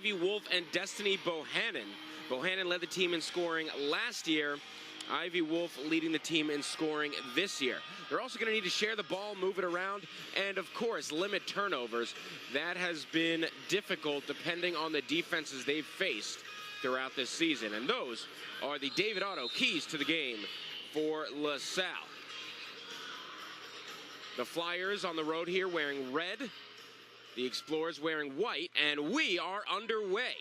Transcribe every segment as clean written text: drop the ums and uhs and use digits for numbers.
Ivy Wolf and Destiny Bohannon. Bohannon led the team in scoring last year. Ivy Wolf leading the team in scoring this year. They're also going to need to share the ball, move it around, and of course, limit turnovers. That has been difficult depending on the defenses they've faced throughout this season. And those are the David Otto keys to the game for LaSalle. The Flyers on the road here wearing red. The Explorers wearing white, and we are underway.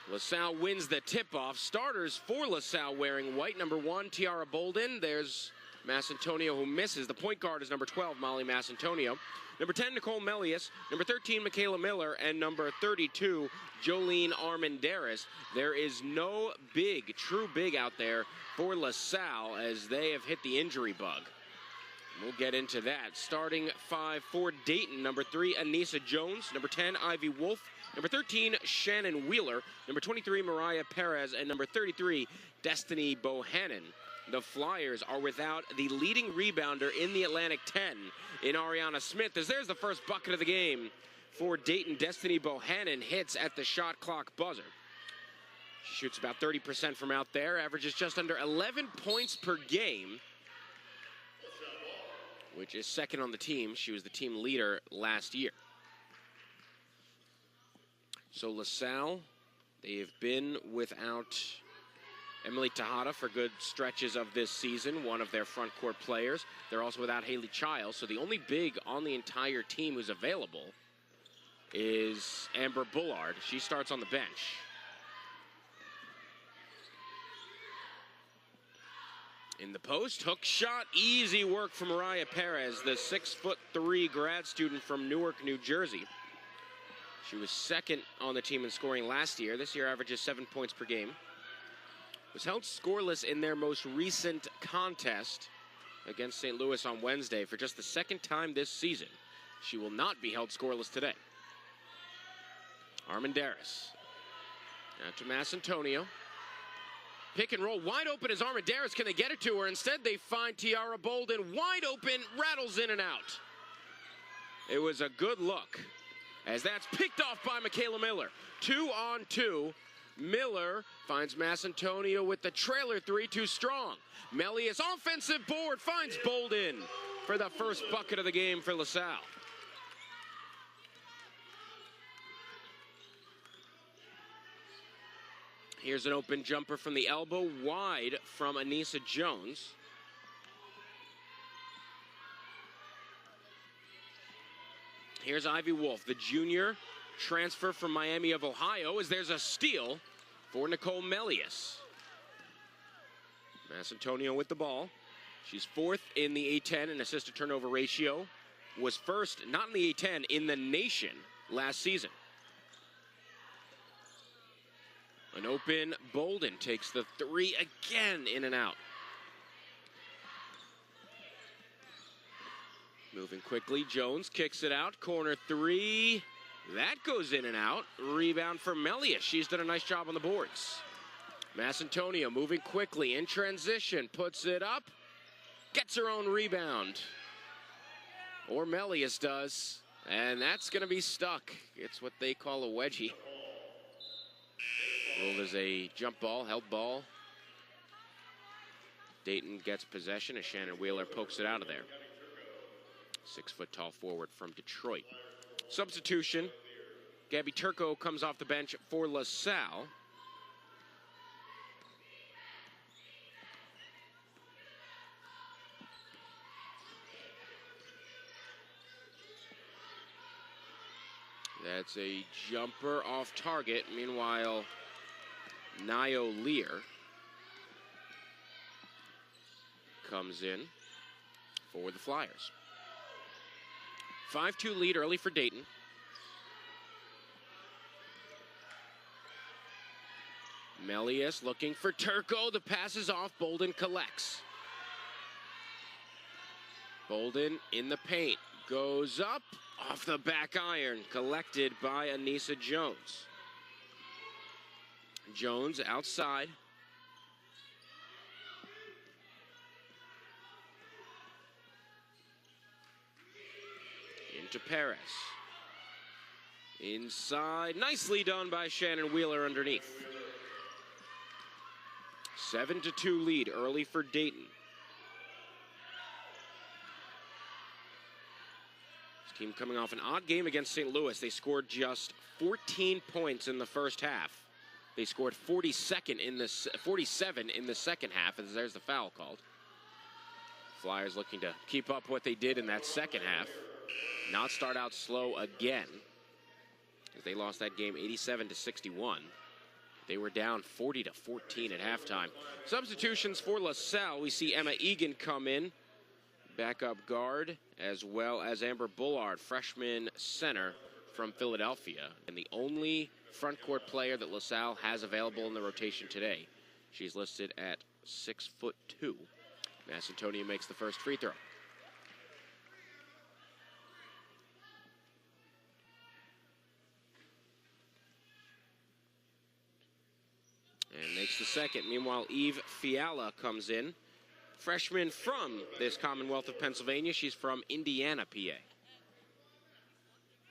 LaSalle wins the tip-off. Starters for LaSalle wearing white. Number 1, Tiara Bolden. There's Masciantonio, who misses. The point guard is number 12, Molly Masciantonio. Number 10, Nicole Melius. Number 13, Michaela Miller. And number 32, Jolene Armandaris. There is no big, true big out there for LaSalle as they have hit the injury bug. We'll get into that. Starting 5 for Dayton. Number 3, Anissa Jones. Number 10, Ivy Wolf. Number 13, Shannon Wheeler. Number 23, Mariah Perez. And number 33, Destiny Bohannon. The Flyers are without the leading rebounder in the Atlantic 10 in Ariana Smith, as there's the first bucket of the game for Dayton. Destiny Bohannon hits at the shot clock buzzer. She shoots about 30% from out there, averages just under 11 points per game, which is second on the team. She was the team leader last year. So LaSalle, they have been without Emily Tejada for good stretches of this season, one of their front court players. They're also without Haley Childs, so the only big on the entire team who's available is Amber Bullard. She starts on the bench. In the post, hook shot, easy work from Mariah Perez, the 6'3" grad student from Newark, New Jersey. She was second on the team in scoring last year. This year averages 7 points per game. Was held scoreless in their most recent contest against St. Louis on Wednesday for just the second time this season. She will not be held scoreless today. Armandaris. Out to Masciantonio. Pick and roll, wide open is Armandaris. Can they get it to her? Instead, they find Tiara Bolden wide open, rattles in and out. It was a good look, as that's picked off by Michaela Miller. 2-on-2. Miller finds Masciantonio with the trailer 3, too strong. Melius offensive board finds Bolden for the first bucket of the game for LaSalle. Here's an open jumper from the elbow, wide from Anissa Jones. Here's Ivy Wolf, the junior transfer from Miami of Ohio, as there's a steal for Nicole Melius. Masciantonio with the ball. She's 4th in the A10 in assist to turnover ratio. Was first, not in the A10, in the nation last season. An open Bolden takes the 3 again, in and out. Moving quickly, Jones kicks it out. Corner 3, that goes in and out. Rebound for Melius. She's done a nice job on the boards. Masciantonio moving quickly in transition, puts it up, gets her own rebound. Or Melius does, and that's going to be stuck. It's what they call a wedgie. Ruled as a jump ball, held ball. Dayton gets possession as Shannon Wheeler pokes it out of there. 6-foot-tall forward from Detroit. Substitution. Gabby Turco comes off the bench for LaSalle. That's a jumper off target. Meanwhile, Nio Lear comes in for the Flyers. 5-2 lead early for Dayton. Melius looking for Turco. The pass is off. Bolden collects. Bolden in the paint. Goes up. Off the back iron. Collected by Anissa Jones. Jones outside. Into Perez. Inside, nicely done by Shannon Wheeler underneath. 7-2 lead early for Dayton. This team coming off an odd game against St. Louis. They scored just 14 points in the first half. They scored 47 in the second half, as there's the foul called. Flyers looking to keep up what they did in that second half. Not start out slow again, as they lost that game 87-61. They were down 40-14 at halftime. Substitutions for LaSalle. We see Emma Egan come in, backup guard, as well as Amber Bullard, freshman center from Philadelphia, and the only front court player that LaSalle has available in the rotation today. She's listed at 6'2". MASCIANTONIO makes the first free throw. And makes the second. Meanwhile, Eve Fiala comes in. Freshman from this Commonwealth of Pennsylvania. She's from Indiana, PA.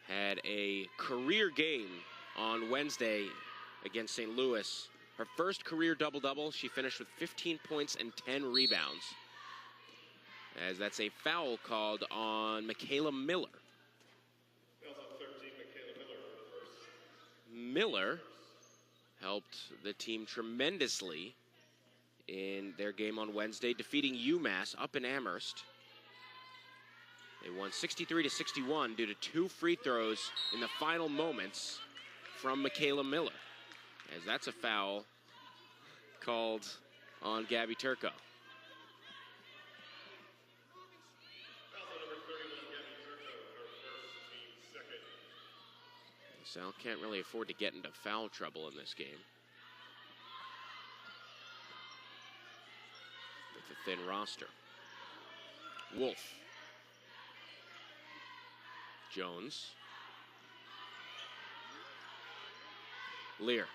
Had a career game on Wednesday against St. Louis. Her first career double-double. She finished with 15 points and 10 rebounds. As that's a foul called on Michaela Miller. Fouls on 13, Michaela Miller. Miller helped the team tremendously in their game on Wednesday, defeating UMass up in Amherst. They won 63-61 due to 2 free throws in the final moments from Michaela Miller, as that's a foul called on Gabby Turco. LaSalle can't really afford to get into foul trouble in this game, with a thin roster. Wolf. Jones. Lear.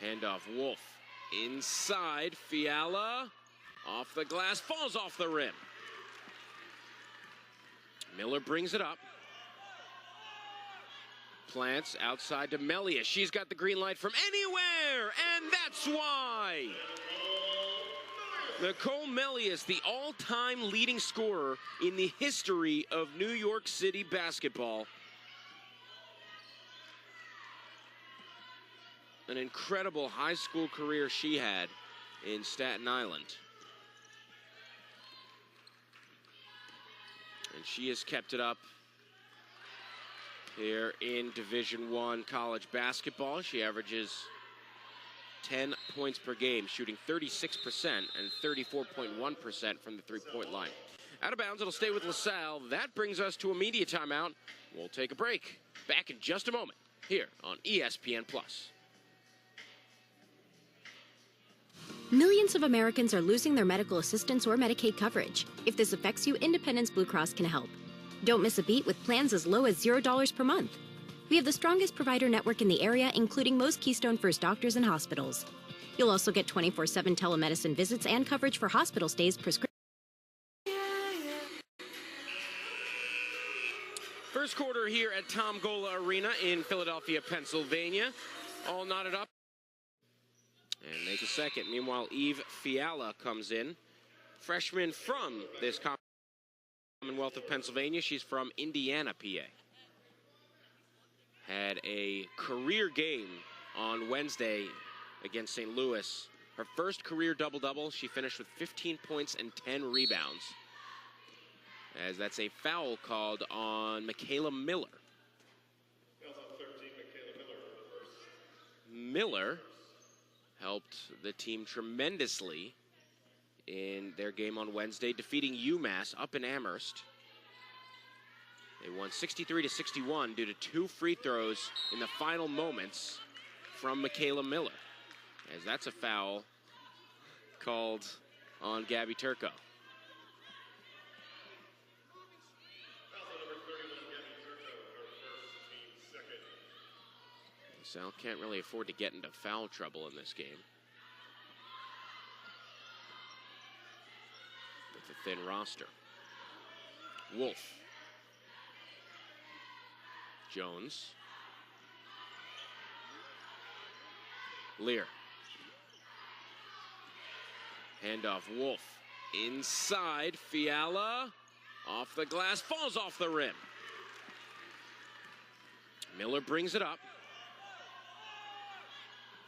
Handoff, Wolf. Inside, Fiala. Off the glass, falls off the rim. Miller brings it up. Plants outside to Melia. She's got the green light from anywhere, and that's why. Nicole Melius, the all-time leading scorer in the history of New York City basketball. An incredible high school career she had in Staten Island. And she has kept it up here in Division I college basketball. She averages 10 points per game, shooting 36% and 34.1% from the three-point line. Out of bounds, it'll stay with LaSalle. That brings us to a media timeout. We'll take a break. Back in just a moment here on ESPN+. Millions of Americans are losing their medical assistance or Medicaid coverage. If this affects you, Independence Blue Cross can help. Don't miss a beat with plans as low as $0 per month. We have the strongest provider network in the area, including most Keystone First doctors and hospitals. You'll also get 24/7 telemedicine visits and coverage for hospital stays, prescription. First quarter here at Tom Gola Arena in Philadelphia, Pennsylvania. All knotted up. And makes a second. Meanwhile, Eve Fiala comes in. Freshman from this Commonwealth of Pennsylvania. She's from Indiana, PA. Had a career game on Wednesday against St. Louis. Her first career double-double. She finished with 15 points and 10 rebounds, as that's a foul called on Michaela Miller. Fouls on 13, Michaela Miller. Miller helped the team tremendously in their game on Wednesday, defeating UMass up in Amherst. They won 63-61 due to 2 free throws in the final moments from Michaela Miller, as that's a foul called on Gabby Turco. LaSalle can't really afford to get into foul trouble in this game, with a thin roster. Wolf. Jones. Lear. Handoff, Wolf. Inside, Fiala. Off the glass, falls off the rim. Miller brings it up.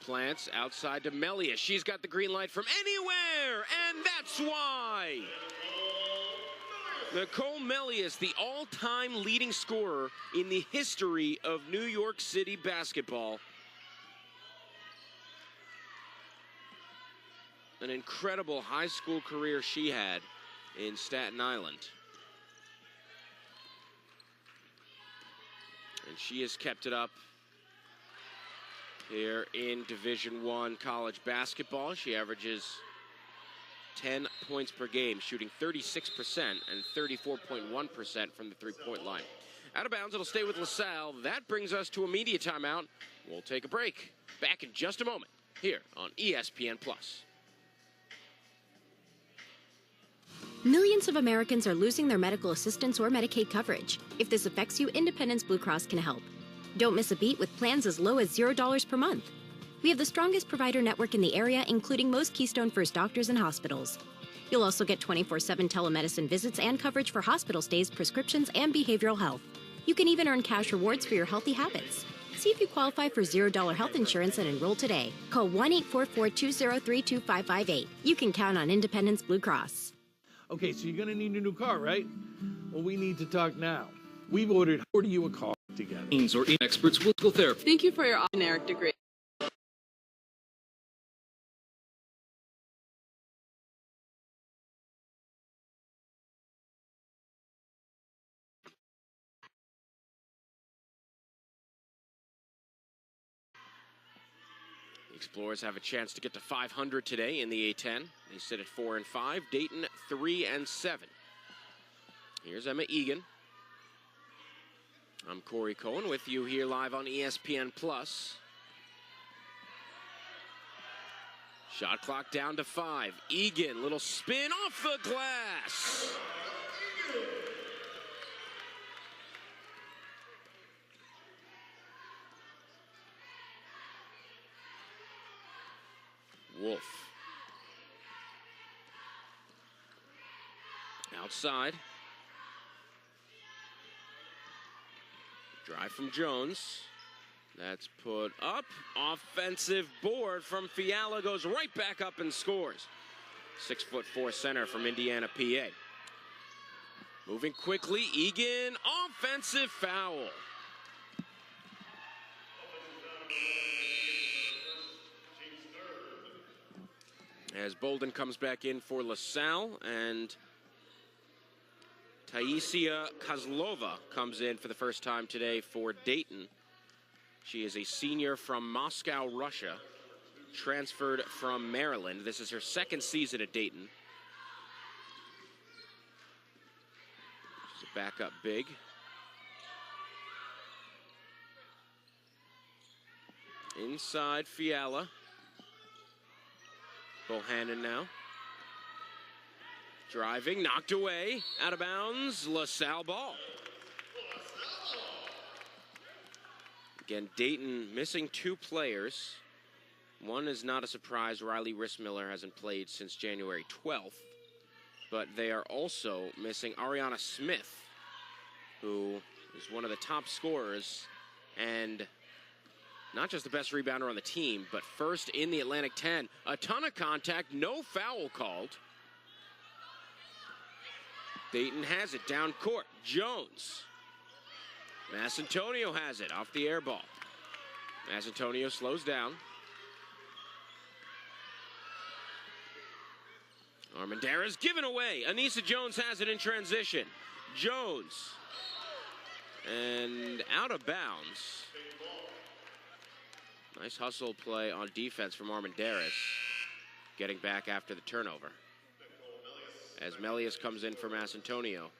Plants outside to Melia. She's got the green light from anywhere, and that's why. Nicole Melius, the all-time leading scorer in the history of New York City basketball. An incredible high school career she had in Staten Island. And she has kept it up here in Division I college basketball. She averages 10 points per game, shooting 36% and 34.1% from the three-point line. Out of bounds, it'll stay with LaSalle. That brings us to a media timeout. We'll take a break. Back in just a moment here on ESPN+. Millions of Americans are losing their medical assistance or Medicaid coverage. If this affects you, Independence Blue Cross can help. Don't miss a beat with plans as low as $0 per month. We have the strongest provider network in the area, including most Keystone First doctors and hospitals. You'll also get 24/7 telemedicine visits and coverage for hospital stays, prescriptions, and behavioral health. You can even earn cash rewards for your healthy habits. See if you qualify for $0 health insurance and enroll today. Call 1-844-203-2558. You can count on Independence Blue Cross. Okay, so you're going to need a new car, right? Well, we need to talk now. We've ordered you a car together. Or experts will go therapy. Thank you for your generic degree. Explorers have a chance to get to 500 today in the A10. They sit at 4-5. Dayton 3-7. Here's Emma Egan. I'm Corey Cohen with you here live on ESPN+. Shot clock down to 5. Egan, little spin off the glass. Wolf. Outside. Drive from Jones. That's put up. Offensive board from Fiala, goes right back up and scores. 6'4" center from Indiana, PA. Moving quickly, Egan, offensive foul. As Bolden comes back in for LaSalle, and Taisia Kozlova comes in for the first time today for Dayton. She is a senior from Moscow, Russia, transferred from Maryland. This is her second season at Dayton. She's a backup big. Inside, Fiala. Bohannon now. Driving, knocked away, out of bounds, LaSalle ball. Again, Dayton missing 2 players. One is not a surprise. Riley Rissmiller hasn't played since January 12th. But they are also missing Ariana Smith, who is one of the top scorers and not just the best rebounder on the team, but first in the Atlantic 10. A ton of contact, no foul called. Dayton has it down court. Jones. Masciantonio has it off the air ball. Masciantonio slows down. Armendariz given away. Anissa Jones has it in transition. Jones. And out of bounds. Nice hustle play on defense from Armendariz. Getting back after the turnover. As Melius comes in for Masciantonio.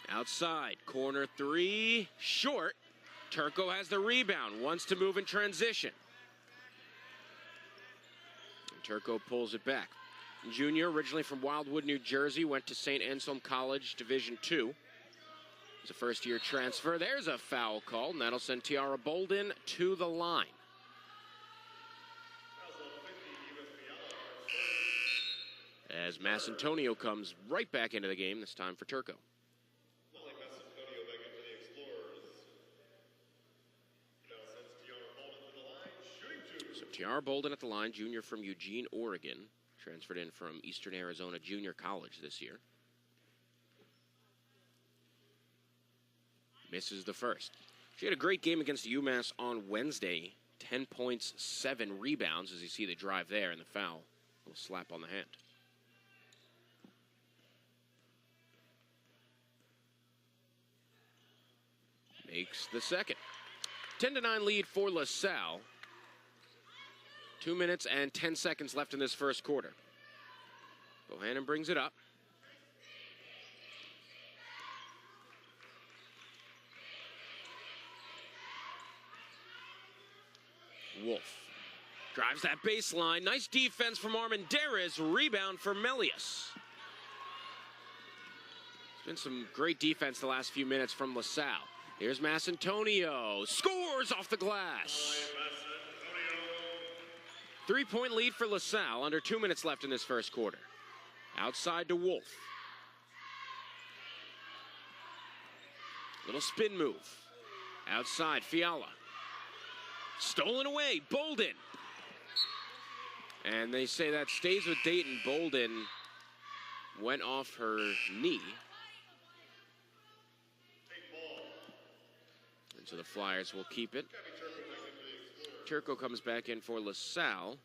Outside, corner 3, short. Turco has the rebound, wants to move in transition. And Turco pulls it back. junior, originally from Wildwood, New Jersey, went to St. Anselm College, Division II. It's a first-year transfer. There's a foul call, and that'll send Tiara Bolden to the line. As Masciantonio comes right back into the game, this time for Turco. So Tiara Bolden at the line, junior from Eugene, Oregon. Transferred in from Eastern Arizona Junior College this year. Misses the first. She had a great game against UMass on Wednesday. 10 points, 7 rebounds, as you see the drive there and the foul. A little slap on the hand. Makes the second. 10-9 lead for LaSalle. 2 minutes and 10 seconds left in this first quarter. Bohannon brings it up. Wolf drives that baseline. Nice defense from Armendariz. Rebound for Melius. It's been some great defense the last few minutes from LaSalle. Here's Masciantonio. Scores off the glass. 3-point lead for LaSalle. Under 2 minutes left in this first quarter. Outside to Wolf. Little spin move. Outside, Fiala. Stolen away, Bolden. And they say that stays with Dayton. Bolden went off her knee. And so the Flyers will keep it. Turco comes back in for LaSalle.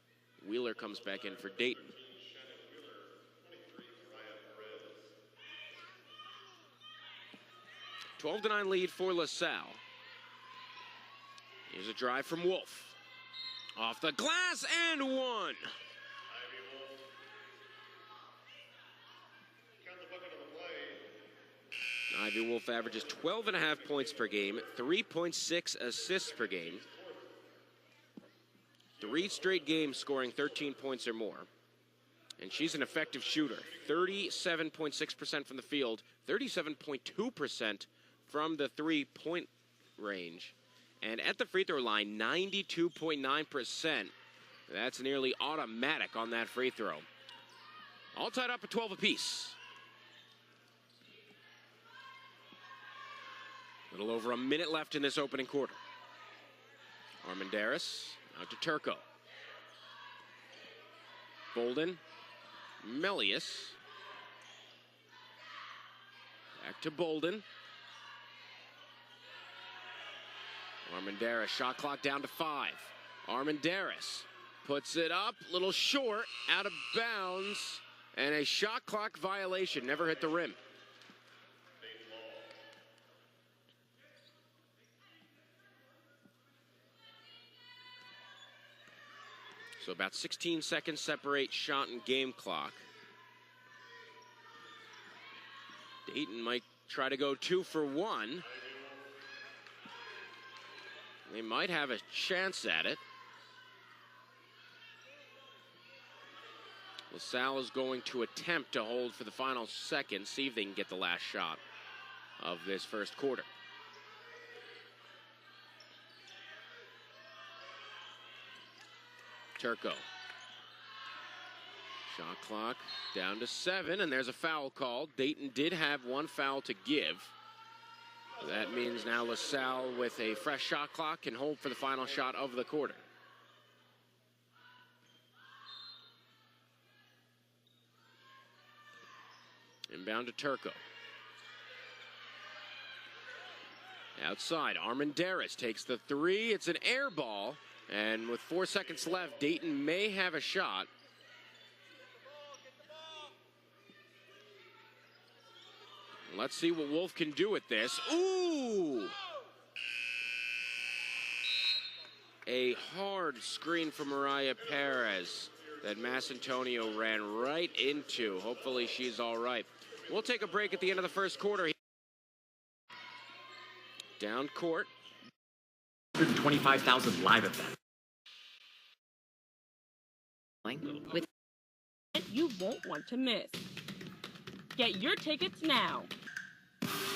Wheeler comes back in for Dayton. A 12-9 lead for LaSalle. Here's a drive from Wolf. Off the glass and one. Ivy Wolf averages 12.5 points per game, 3.6 assists per game. 3 straight games scoring 13 points or more. And she's an effective shooter. 37.6% from the field, 37.2% from the three-point range. And at the free throw line, 92.9%. That's nearly automatic on that free throw. All tied up at 12 apiece. A little over a minute left in this opening quarter. Armendariz out to Turco. Bolden, Melius. Back to Bolden. Armendariz, shot clock down to 5. Armendariz puts it up, little short, out of bounds, and a shot clock violation. Never hit the rim. So about 16 seconds separate shot and game clock. Dayton might try to go 2 for 1. They might have a chance at it. LaSalle is going to attempt to hold for the final second, see if they can get the last shot of this first quarter. Turco. Shot clock down to 7, and there's a foul call. Dayton did have 1 foul to give. That means now LaSalle, with a fresh shot clock, can hold for the final shot of the quarter. Inbound to Turco. Outside, Armendariz takes the 3. It's an air ball, and with 4 seconds left, Dayton may have a shot. Let's see what Wolf can do with this. Ooh! A hard screen from Mariah Perez that Masciantonio ran right into. Hopefully she's all right. We'll take a break at the end of the first quarter. Down court. 125,000 live event. With you won't want to miss. Get your tickets now.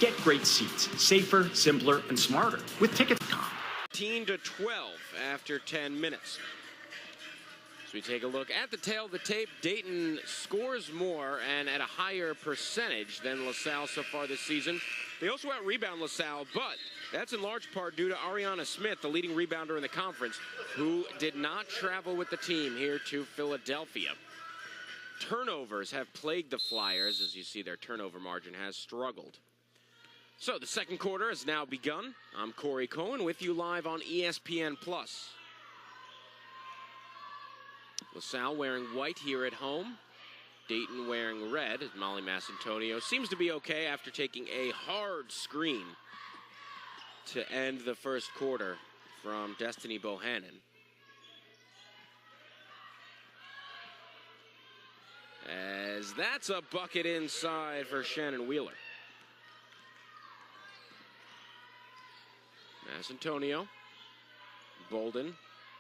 Get great seats, safer, simpler, and smarter with Tickets.com. 13-12 after 10 minutes. So we take a look at the tail of the tape. Dayton scores more and at a higher percentage than LaSalle so far this season. They also out-rebound LaSalle, but that's in large part due to Ariana Smith, the leading rebounder in the conference, who did not travel with the team here to Philadelphia. Turnovers have plagued the Flyers. As you see, their turnover margin has struggled. So the second quarter has now begun. I'm Corey Cohen with you live on ESPN+. LaSalle wearing white here at home. Dayton wearing red. Molly Masciantonio seems to be okay after taking a hard screen to end the first quarter from Destiny Bohannon. As that's a bucket inside for Shannon Wheeler. Masciantonio, Bolden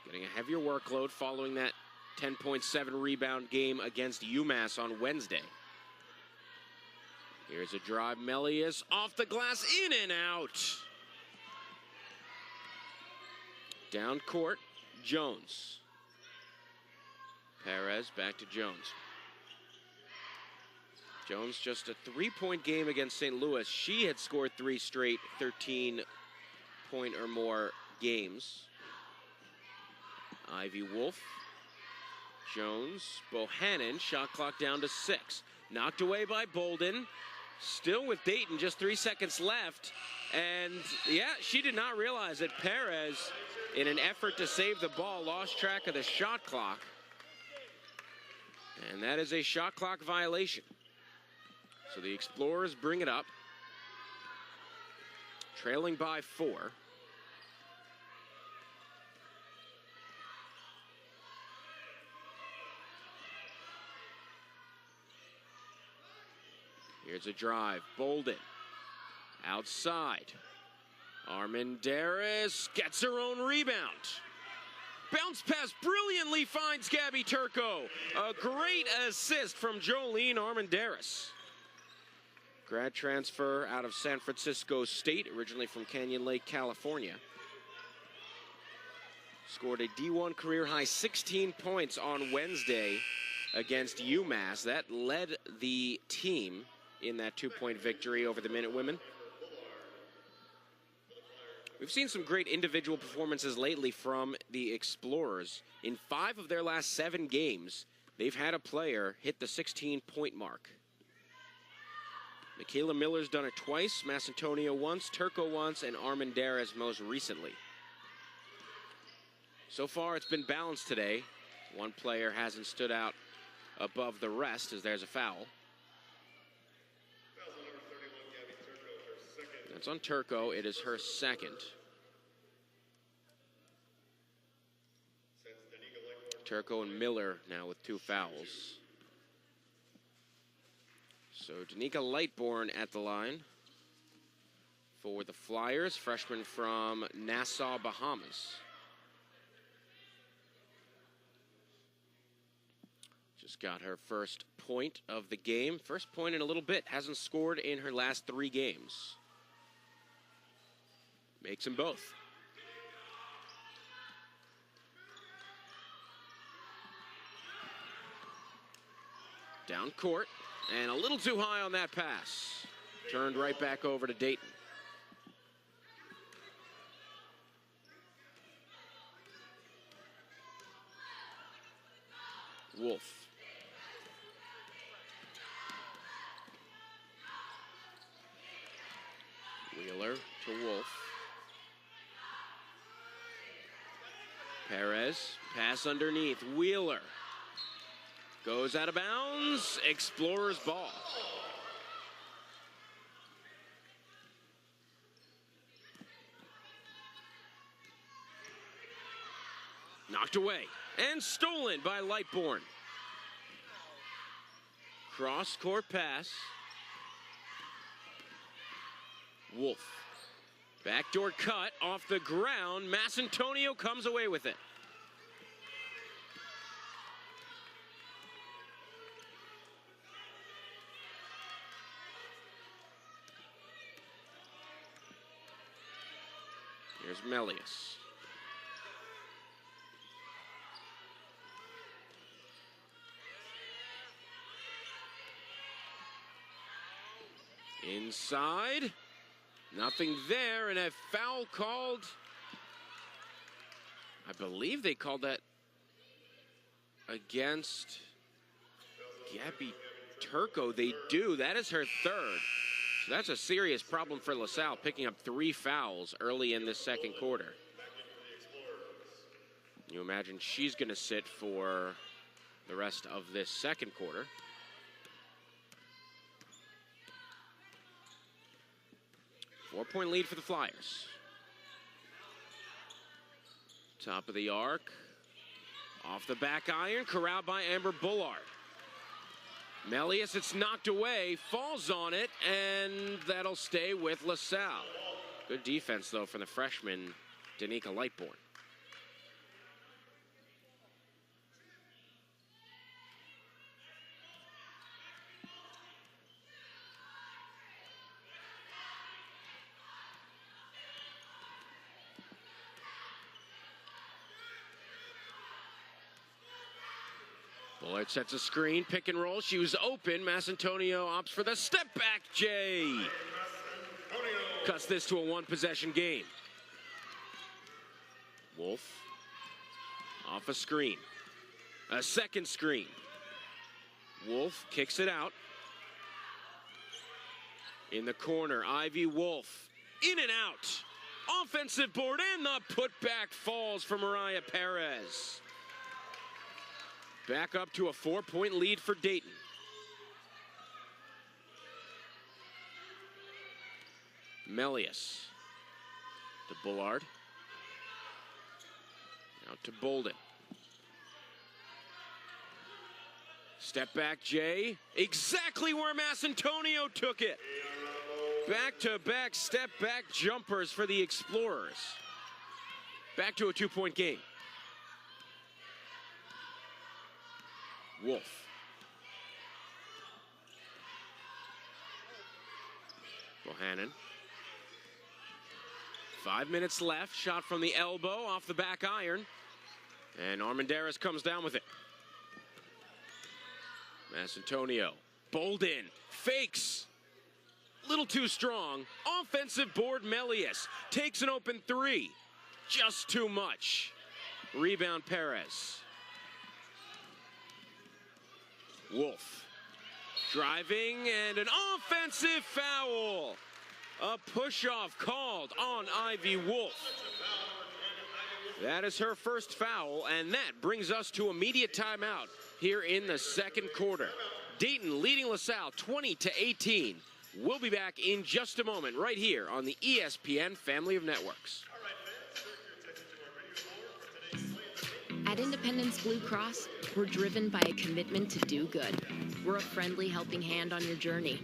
getting a heavier workload following that 10.7 rebound game against UMass on Wednesday. Here's a drive. Melius off the glass, in and out. Down court, Jones. Perez back to Jones. Jones just a 3-point game against St. Louis. She had scored 3 straight 13-point or more games. Ivy Wolf. Jones, Bohannon, shot clock down to 6. Knocked away by Bolden. Still with Dayton, just 3 seconds left. And yeah, she did not realize that Perez, in an effort to save the ball, lost track of the shot clock. And that is a shot clock violation. So the Explorers bring it up. Trailing by 4. Here's a drive. Bolden. Outside. Armendaris gets her own rebound. Bounce pass brilliantly finds Gabby Turco. A great assist from Jolene Armendaris. Grad transfer out of San Francisco State, originally from Canyon Lake, California. Scored a D1 career high 16 points on Wednesday against UMass. That led the team in that 2-point victory over the Minutewomen. We've seen some great individual performances lately from the Explorers. In 5 of their last 7 games, they've had a player hit the 16-point mark. Michaela Miller's done it twice, Masciantonio once, Turco once, and Armendaris most recently. So far, it's been balanced today. One player hasn't stood out above the rest as there's a foul. That's on Turco. It is her second. Turco and Miller now with 2 fouls. So Danica Lightbourne at the line for the Flyers, freshman from Nassau, Bahamas. Just got her first point of the game. First point in a little bit. Hasn't scored in her last 3 games. Makes them both. Down court, and a little too high on that pass. Turned right back over to Dayton. Wolf. Wheeler to Wolf. Perez, pass underneath. Wheeler goes out of bounds. Explorers ball. Knocked away and stolen by Lightbourne. Cross-court pass. Wolf. Backdoor cut off the ground. Masciantonio comes away with it. Here's Melius. Inside. Nothing there, and a foul called. I believe they called that against Gabby Turco. They do. That is her third. So that's a serious problem for LaSalle, picking up 3 fouls early in this second quarter. You imagine she's going to sit for the rest of this second quarter. Four-point lead for the Flyers. Top of the arc. Off the back iron, corralled by Amber Bullard. Melius, it's knocked away, falls on it, and that'll stay with LaSalle. Good defense, though, from the freshman, Danica Lightbourne. Bullard sets a screen, pick and roll. She was open. Masciantonio opts for the step back J. Cuts this to a one-possession game. Wolf off a screen. A second screen. Wolf kicks it out. In the corner, Ivy Wolf. In and out. Offensive board and the putback falls for Mariah Perez. Back up to a 4-point lead for Dayton. Melius to Bullard. Out to Bolden. Step back Jay. Exactly where Masciantonio took it. Back-to-back step back jumpers for the Explorers. Back to a 2-point game. Wolf. Bohannon. 5 minutes left. Shot from the elbow off the back iron. And Armendariz comes down with it. Masciantonio. Bolden. Fakes. Little too strong. Offensive board Melius. Takes an open 3. Just too much. Rebound Perez. Wolf driving and an offensive foul. A push-off called on Ivy Wolf. That is her first foul, and that brings us to immediate timeout here in the second quarter. Dayton leading LaSalle 20-18. We'll be back in just a moment right here on the ESPN family of networks. At Independence Blue Cross, we're driven by a commitment to do good. We're a friendly helping hand on your journey.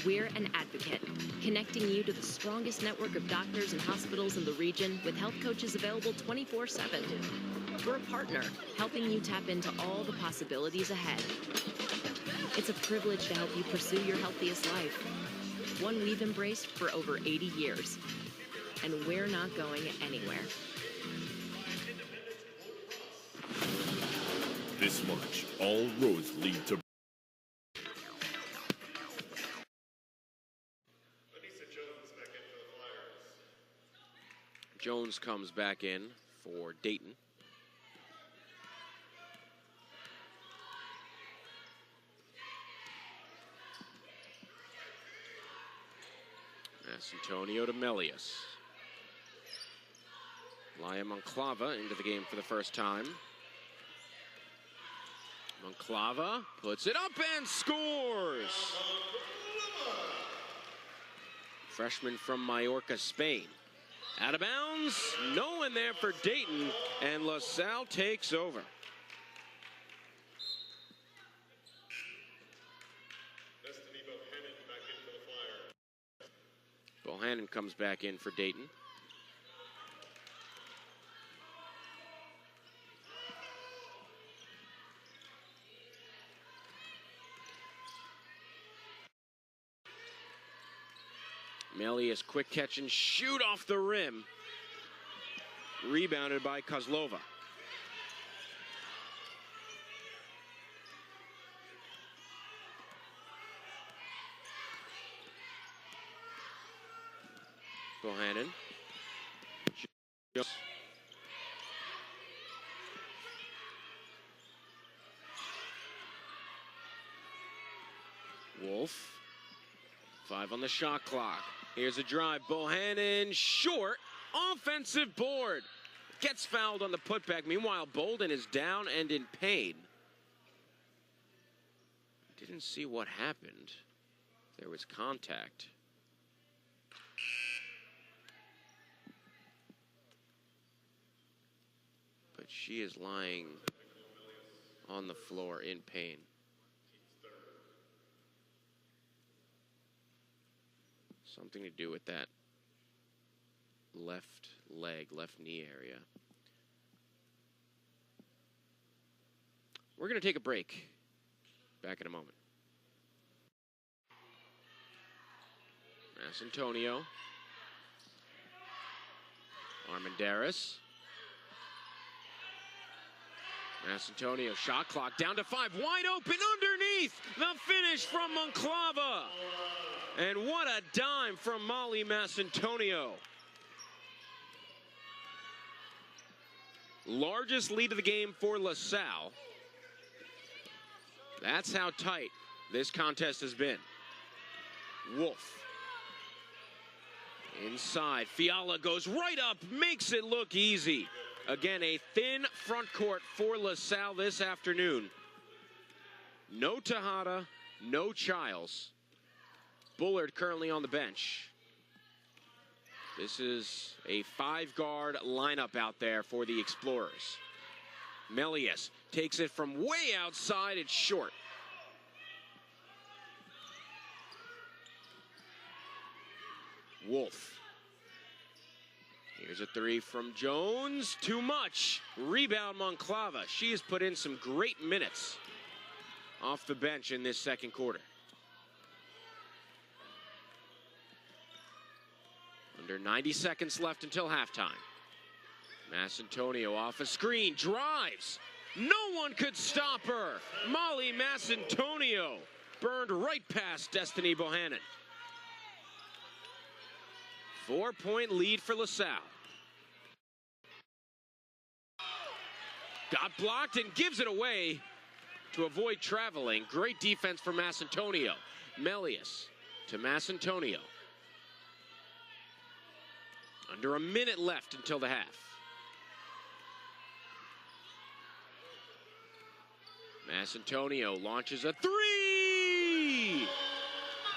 We're an advocate, connecting you to the strongest network of doctors and hospitals in the region with health coaches available 24/7. We're a partner, helping you tap into all the possibilities ahead. It's a privilege to help you pursue your healthiest life, one we've embraced for over 80 years. And we're not going anywhere. This March, all roads lead to Jones comes back in for Dayton. Masciantonio to Melius. Laia Monclava into the game for the first time. Monclava puts it up and scores! Freshman from Mallorca, Spain. Out of bounds, no one there for Dayton, and LaSalle takes over. Bohannon comes back in for Dayton. Melius quick catch and shoot off the rim. Rebounded by Kozlova. Bohannon. Wolf. 5 on the shot clock. Here's a drive. Bohannon short. Offensive board. Gets fouled on the putback. Meanwhile, Bolden is down and in pain. Didn't see what happened. There was contact. But she is lying on the floor in pain. Something to do with that left leg, left knee area. We're going to take a break. Back in a moment. Masciantonio. Armendariz. Masciantonio, shot clock down to 5, wide open underneath. The finish from Monclava. And what a dime from Molly Masciantonio. Largest lead of the game for LaSalle. That's how tight this contest has been. Wolf. Inside, Fiala goes right up, makes it look easy. Again, a thin front court for LaSalle this afternoon. No Tejada, no Childs. Bullard currently on the bench. This is a 5-guard lineup out there for the Explorers. Melius takes it from way outside, it's short. Wolf. Here's a 3 from Jones. Too much. Rebound Monclava. She has put in some great minutes off the bench in this second quarter. Under 90 seconds left until halftime. Masciantonio off a screen. Drives. No one could stop her. Molly Masciantonio burned right past Destiny Bohannon. 4-point lead for LaSalle. Got blocked and gives it away to avoid traveling. Great defense for Masciantonio. Melius to Masciantonio. Under a minute left until the half. Masciantonio launches a 3!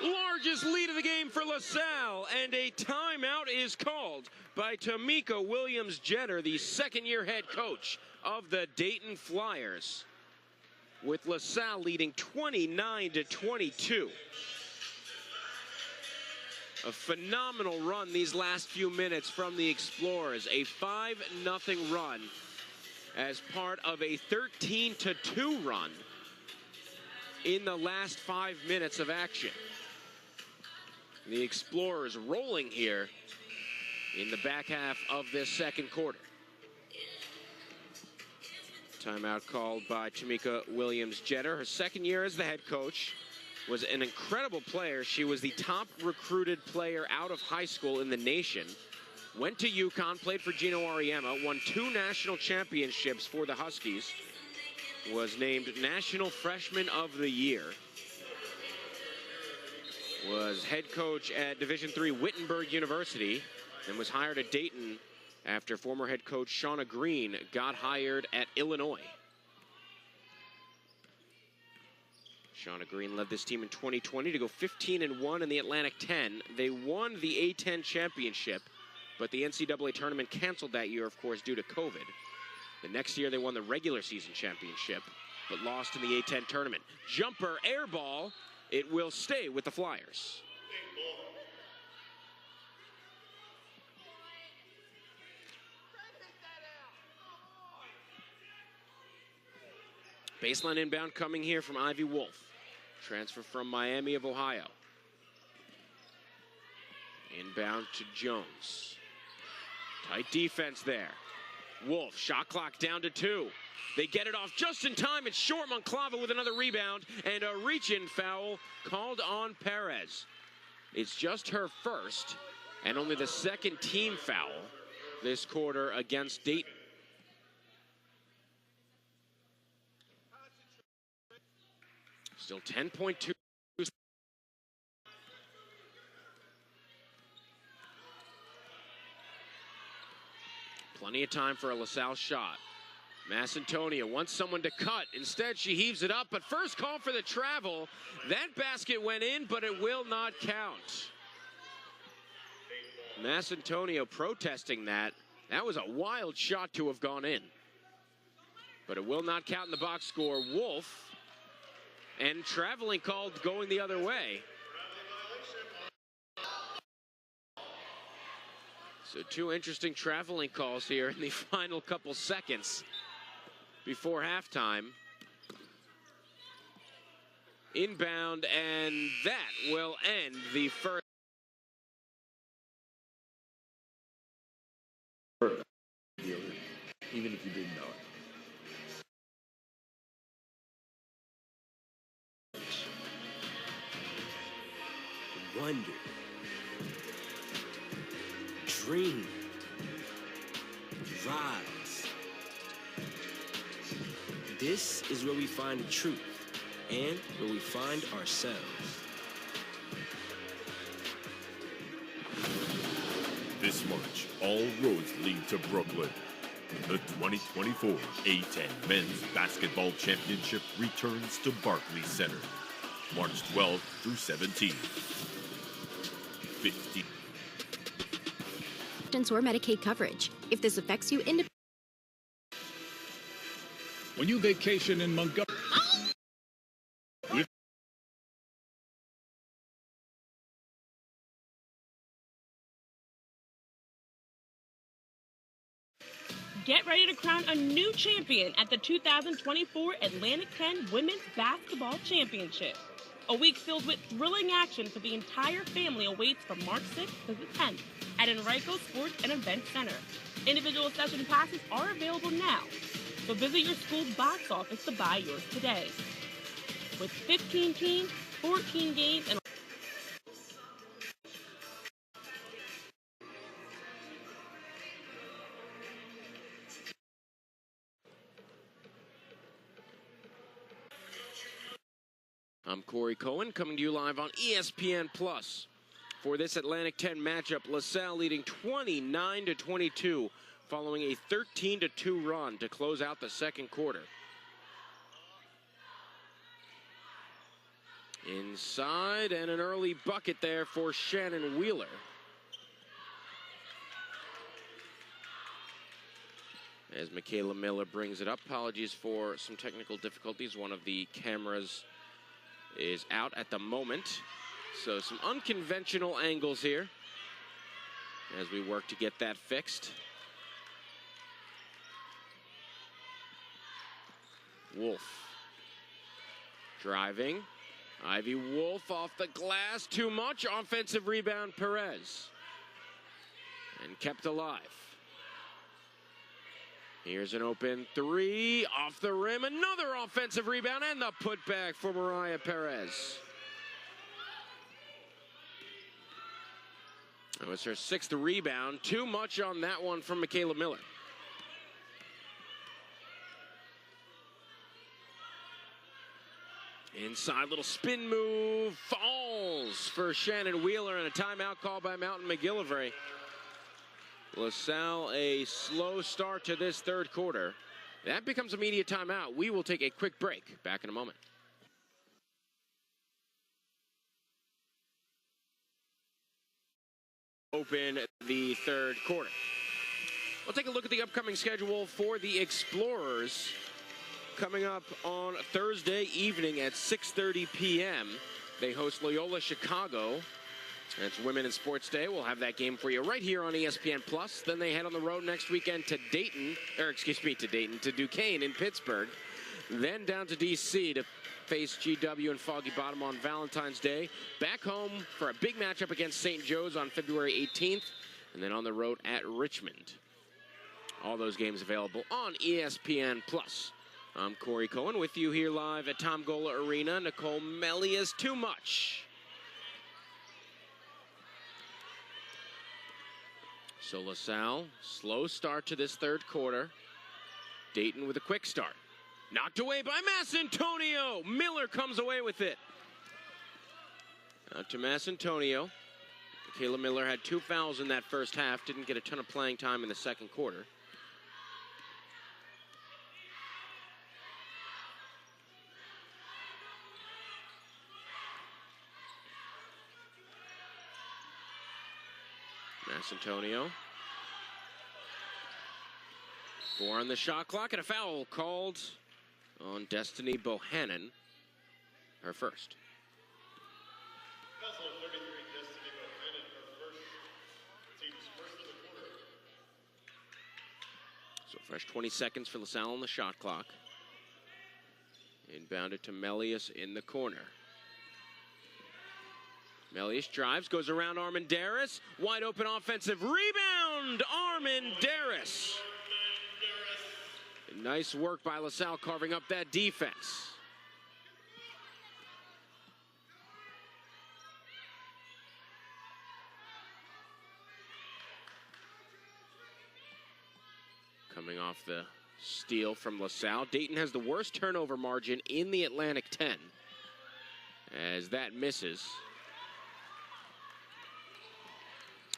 Largest lead of the game for LaSalle, and a timeout is called by Tamika Williams-Jenner, the second-year head coach of the Dayton Flyers, with LaSalle leading 29-22. A phenomenal run these last few minutes from the Explorers, a 5-0 run as part of a 13-2 run in the last 5 minutes of action. The Explorers rolling here in the back half of this second quarter. Timeout called by Tamika Williams-Jenner. Her second year as the head coach. Was an incredible player. She was the top recruited player out of high school in the nation. Went to UConn, played for Gino Auriemma, won 2 national championships for the Huskies. Was named National Freshman of the Year. Was head coach at Division III Wittenberg University, and was hired at Dayton after former head coach Shauna Green got hired at Illinois. Shauna Green led this team in 2020 to go 15-1 in the Atlantic 10. They won the A10 championship, but the NCAA tournament canceled that year, of course, due to COVID. The next year, they won the regular season championship, but lost in the A10 tournament. Jumper, air ball. It will stay with the Flyers. Baseline inbound coming here from Ivy Wolf. Transfer from Miami of Ohio. Inbound to Jones. Tight defense there. Wolf, shot clock down to 2. They get it off just in time. It's short. Monclava with another rebound and a reach-in foul called on Perez. It's just her first and only the second team foul this quarter against Dayton. Still 10.2. Plenty of time for a LaSalle shot. Masciantonia wants someone to cut. Instead, she heaves it up, but first call for the travel. That basket went in, but it will not count. Masciantonia protesting that. That was a wild shot to have gone in. But it will not count in the box score. Wolf, and traveling called going the other way. So 2 interesting traveling calls here in the final couple seconds before halftime. Inbound, and that will end the first. Even if you didn't know it. Wonder, dream, rise. This is where we find the truth and where we find ourselves. This March, all roads lead to Brooklyn. The 2024 A-10 Men's Basketball Championship returns to Barclays Center, March 12th through 17th. 50. Or Medicaid coverage. If this affects you, When you vacation in Montgomery, Get ready to crown a new champion at the 2024 Atlantic 10 Women's Basketball Championship. A week filled with thrilling action for the entire family awaits from March 6th to the 10th at Enrico Sports and Event Center. Individual session passes are available now, so visit your school's box office to buy yours today. With 15 teams, 14 games, and I'm Corey Cohen, coming to you live on ESPN Plus. For this Atlantic 10 matchup, LaSalle leading 29-22, following a 13-2 run to close out the second quarter. Inside, and an early bucket there for Shannon Wheeler. As Michaela Miller brings it up. Apologies for some technical difficulties. One of the cameras is out at the moment. So some unconventional angles here as we work to get that fixed. Wolf driving. Ivy Wolf off the glass. Too much. Offensive rebound, Perez. And kept alive. Here's an open three. Off the rim. Another offensive rebound and the putback for Mariah Perez. That was her 6th rebound. Too much on that one from Michaela Miller. Inside, little spin move. Falls for Shannon Wheeler, and a timeout call by Mountain McGillivray. LaSalle, a slow start to this third quarter. That becomes a media timeout. We will take a quick break. Back in a moment. Open the third quarter. We'll take a look at the upcoming schedule for the Explorers. Coming up on Thursday evening at 6:30 p.m. They host Loyola Chicago. It's Women in Sports Day. We'll have that game for you right here on ESPN Plus. Then they head on the road next weekend to to Duquesne in Pittsburgh. Then down to D.C. to face GW and Foggy Bottom on Valentine's Day. Back home for a big matchup against St. Joe's on February 18th. And then on the road at Richmond. All those games available on ESPN+. I'm Corey Cohen with you here live at Tom Gola Arena. Nicole Melius, too much. So LaSalle, slow start to this third quarter. Dayton with a quick start. Knocked away by Masciantonio. Miller comes away with it. Out to Masciantonio. Michaela Miller had 2 fouls in that first half. Didn't get a ton of playing time in the second quarter. Masciantonio. 4 on the shot clock, and a foul called on Destiny Bohannon, her first. Foul on 33, Destiny Bohannon, her first, team's first of the quarter. So fresh 20 seconds for LaSalle on the shot clock. Inbounded to Melius in the corner. Melius drives, goes around Armendariz. Wide open offensive rebound, Armendariz. Nice work by LaSalle carving up that defense. Coming off the steal from LaSalle. Dayton has the worst turnover margin in the Atlantic 10. As that misses.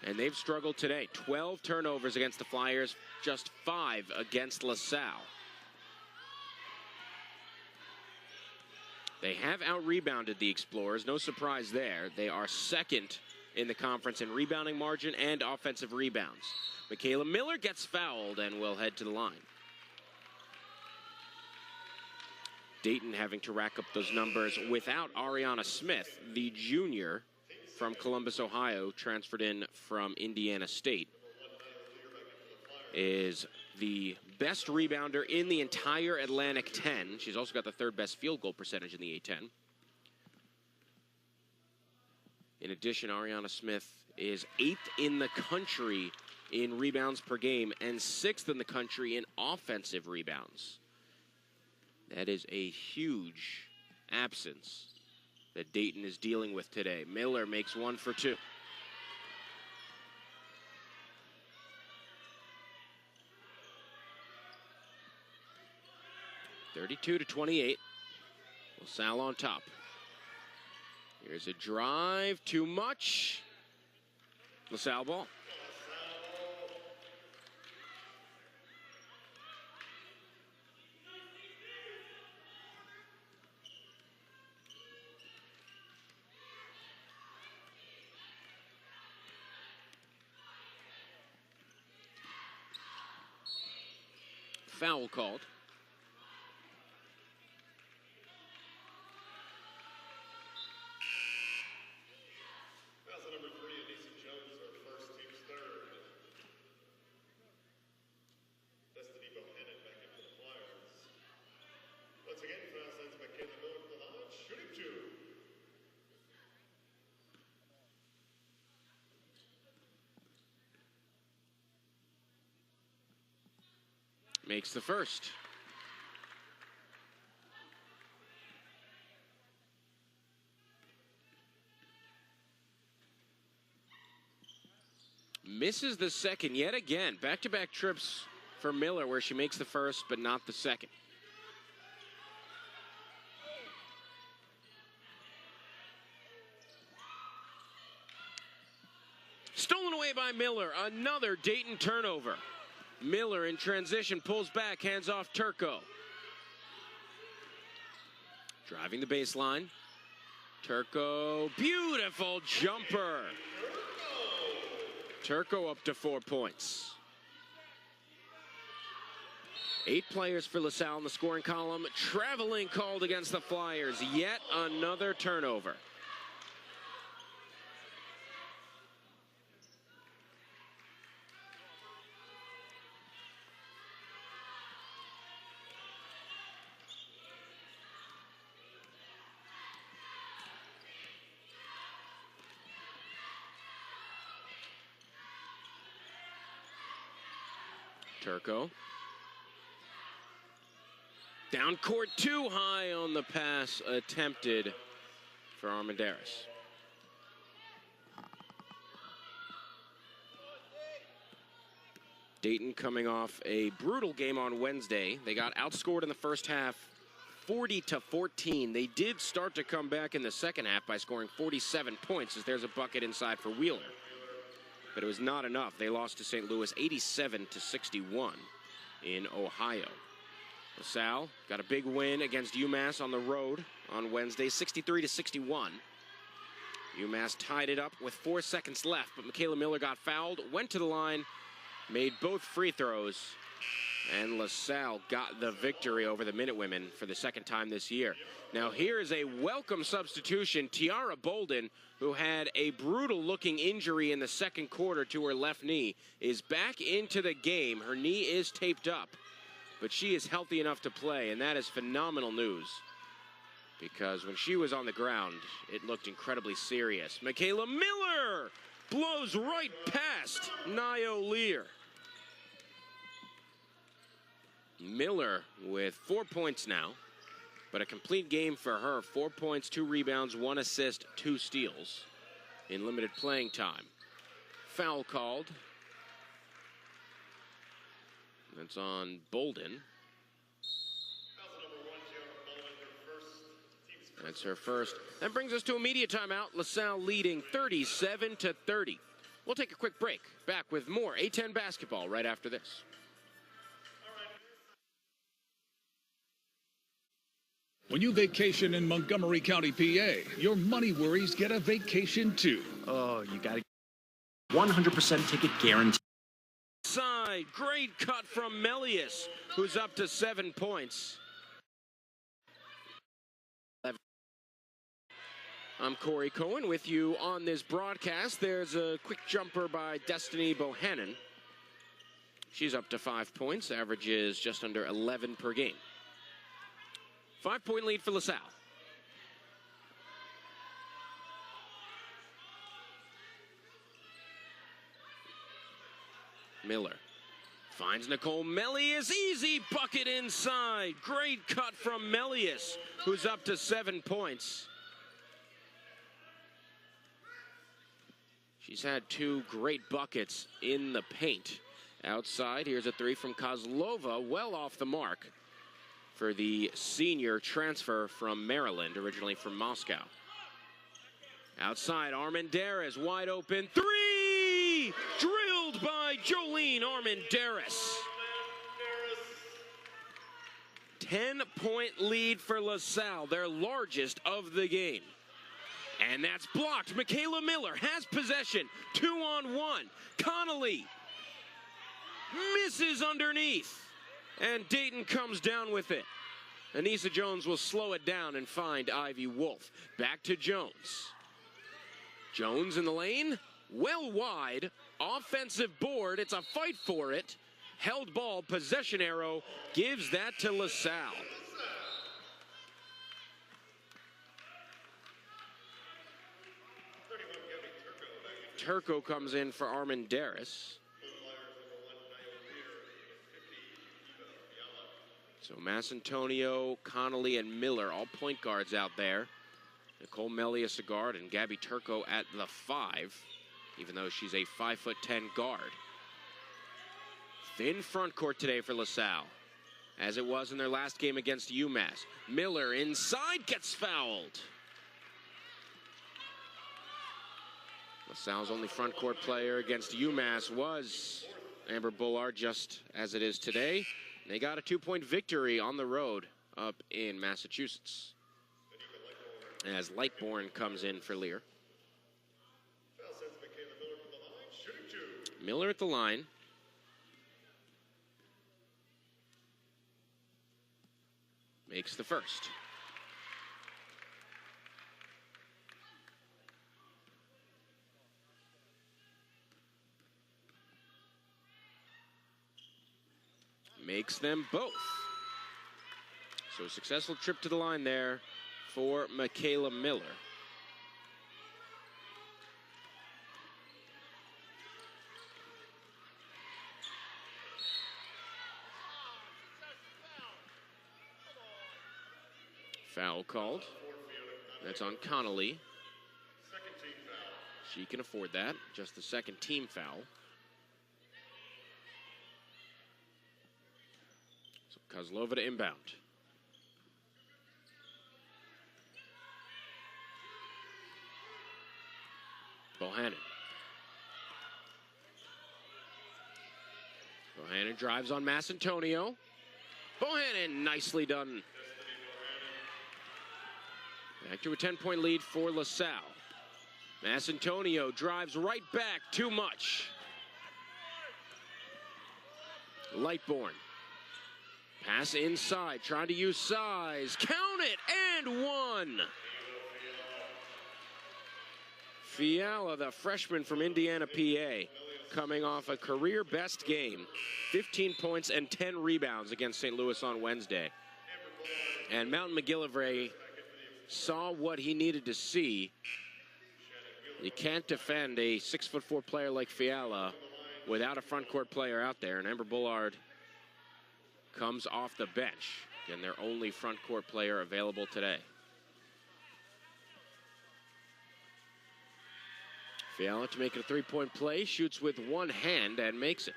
And they've struggled today. 12 turnovers against the Flyers, just 5 against LaSalle. They have out-rebounded the Explorers, no surprise there. They are second in the conference in rebounding margin and offensive rebounds. Michaela Miller gets fouled and will head to the line. Dayton having to rack up those numbers without Ariana Smith, the junior from Columbus, Ohio, transferred in from Indiana State, is the best rebounder in the entire Atlantic 10. She's also got the 3rd best field goal percentage in the A10. In addition, Ariana Smith is 8th in the country in rebounds per game and 6th in the country in offensive rebounds. That is a huge absence that Dayton is dealing with today. Miller makes 1 for 2. (32-28). LaSalle on top. Here's a drive, too much. LaSalle ball. Foul called. Foul on number 3, Anissa Jones, our first, team's 3rd. Destiny Bohannon back in for the Flyers. Once again, foul sends Michaela Miller to the line, shooting 2. Makes the first. Misses the second yet again. Back-to-back trips for Miller where she makes the first but not the second. Stolen away by Miller. Another Dayton turnover. Miller in transition, pulls back, hands off Turco. Driving the baseline. Turco, beautiful jumper. Turco up to 4 points. 8 players for LaSalle in the scoring column. Traveling called against the Flyers. Yet another turnover. Turco. Down court too high on the pass attempted for Armendariz. Dayton coming off a brutal game on Wednesday. They got outscored in the first half 40-14. They did start to come back in the second half by scoring 47 points as there's a bucket inside for Wheeler. But it was not enough. They lost to St. Louis 87-61 in Ohio. LaSalle got a big win against UMass on the road on Wednesday, 63-61. UMass tied it up with 4 seconds left, but Michaela Miller got fouled, went to the line, made both free throws, and LaSalle got the victory over the Minutewomen for the second time this year. Now here is a welcome substitution. Tiara Bolden, who had a brutal-looking injury in the second quarter to her left knee, is back into the game. Her knee is taped up, but she is healthy enough to play, and that is phenomenal news, because when she was on the ground, it looked incredibly serious. Michaela Miller blows right past Nio Lear. Miller with 4 points now, but a complete game for her. 4 points, 2 rebounds, 1 assist, 2 steals in limited playing time. Foul called. That's on Bolden. That's her first. That brings us to immediate timeout. LaSalle leading 37-30. We'll take a quick break. Back with more A-10 basketball right after this. When you vacation in Montgomery County, PA, your money worries get a vacation too. Oh, you got to 100% ticket guarantee. Side, great cut from Melius, who's up to 7 points. I'm Corey Cohen with you on this broadcast. There's a quick jumper by Destiny Bohannon. She's up to 5 points, averages just under 11 per game. 5-point lead for LaSalle. Miller finds Nicole Melius. Easy bucket inside. Great cut from Melius, who's up to 7 points. She's had 2 great buckets in the paint. Outside, here's a 3 from Kozlova, well off the mark for the senior transfer from Maryland, originally from Moscow. Outside, Armendariz, wide open. 3! Drilled by Jolene Armendariz. 10-point lead for LaSalle, their largest of the game. And that's blocked. Michaela Miller has possession. 2-on-1. Connolly misses underneath. And Dayton comes down with it. Anissa Jones will slow it down and find Ivy Wolf. Back to Jones. Jones in the lane. Well wide. Offensive board. It's a fight for it. Held ball. Possession arrow. Gives that to LaSalle. Turco comes in for Armendariz. So Masciantonio, Connolly, and Miller, all point guards out there. Nicole Melius a guard, and Gabby Turco at the 5, even though she's a 5'10" guard. Thin front court today for LaSalle, as it was in their last game against UMass. Miller inside, gets fouled. LaSalle's only front court player against UMass was Amber Bullard, just as it is today. They got a 2-point victory on the road up in Massachusetts, as Lightbourne comes in for Lear. Miller at the line. Makes the first. Makes them both. So a successful trip to the line there for Michaela Miller. Foul called. That's on Connolly. Second team foul. She can afford that. Just the second team foul. So Kozlova to inbound. Bohannon. Bohannon drives on Masciantonio. Bohannon, nicely done. Back to a 10-point lead for LaSalle. Masciantonio drives right back, too much. Lightborn. Pass inside, trying to use size. Count it, and one. Fiala, the freshman from Indiana, PA, coming off a career-best game. 15 points and 10 rebounds against St. Louis on Wednesday. And Mountain McGillivray saw what he needed to see. You can't defend a 6'4" player like Fiala without a front court player out there. And Amber Bullard comes off the bench. Again, their only front court player available today. Fiala to make it a three-point play, shoots with one hand and makes it.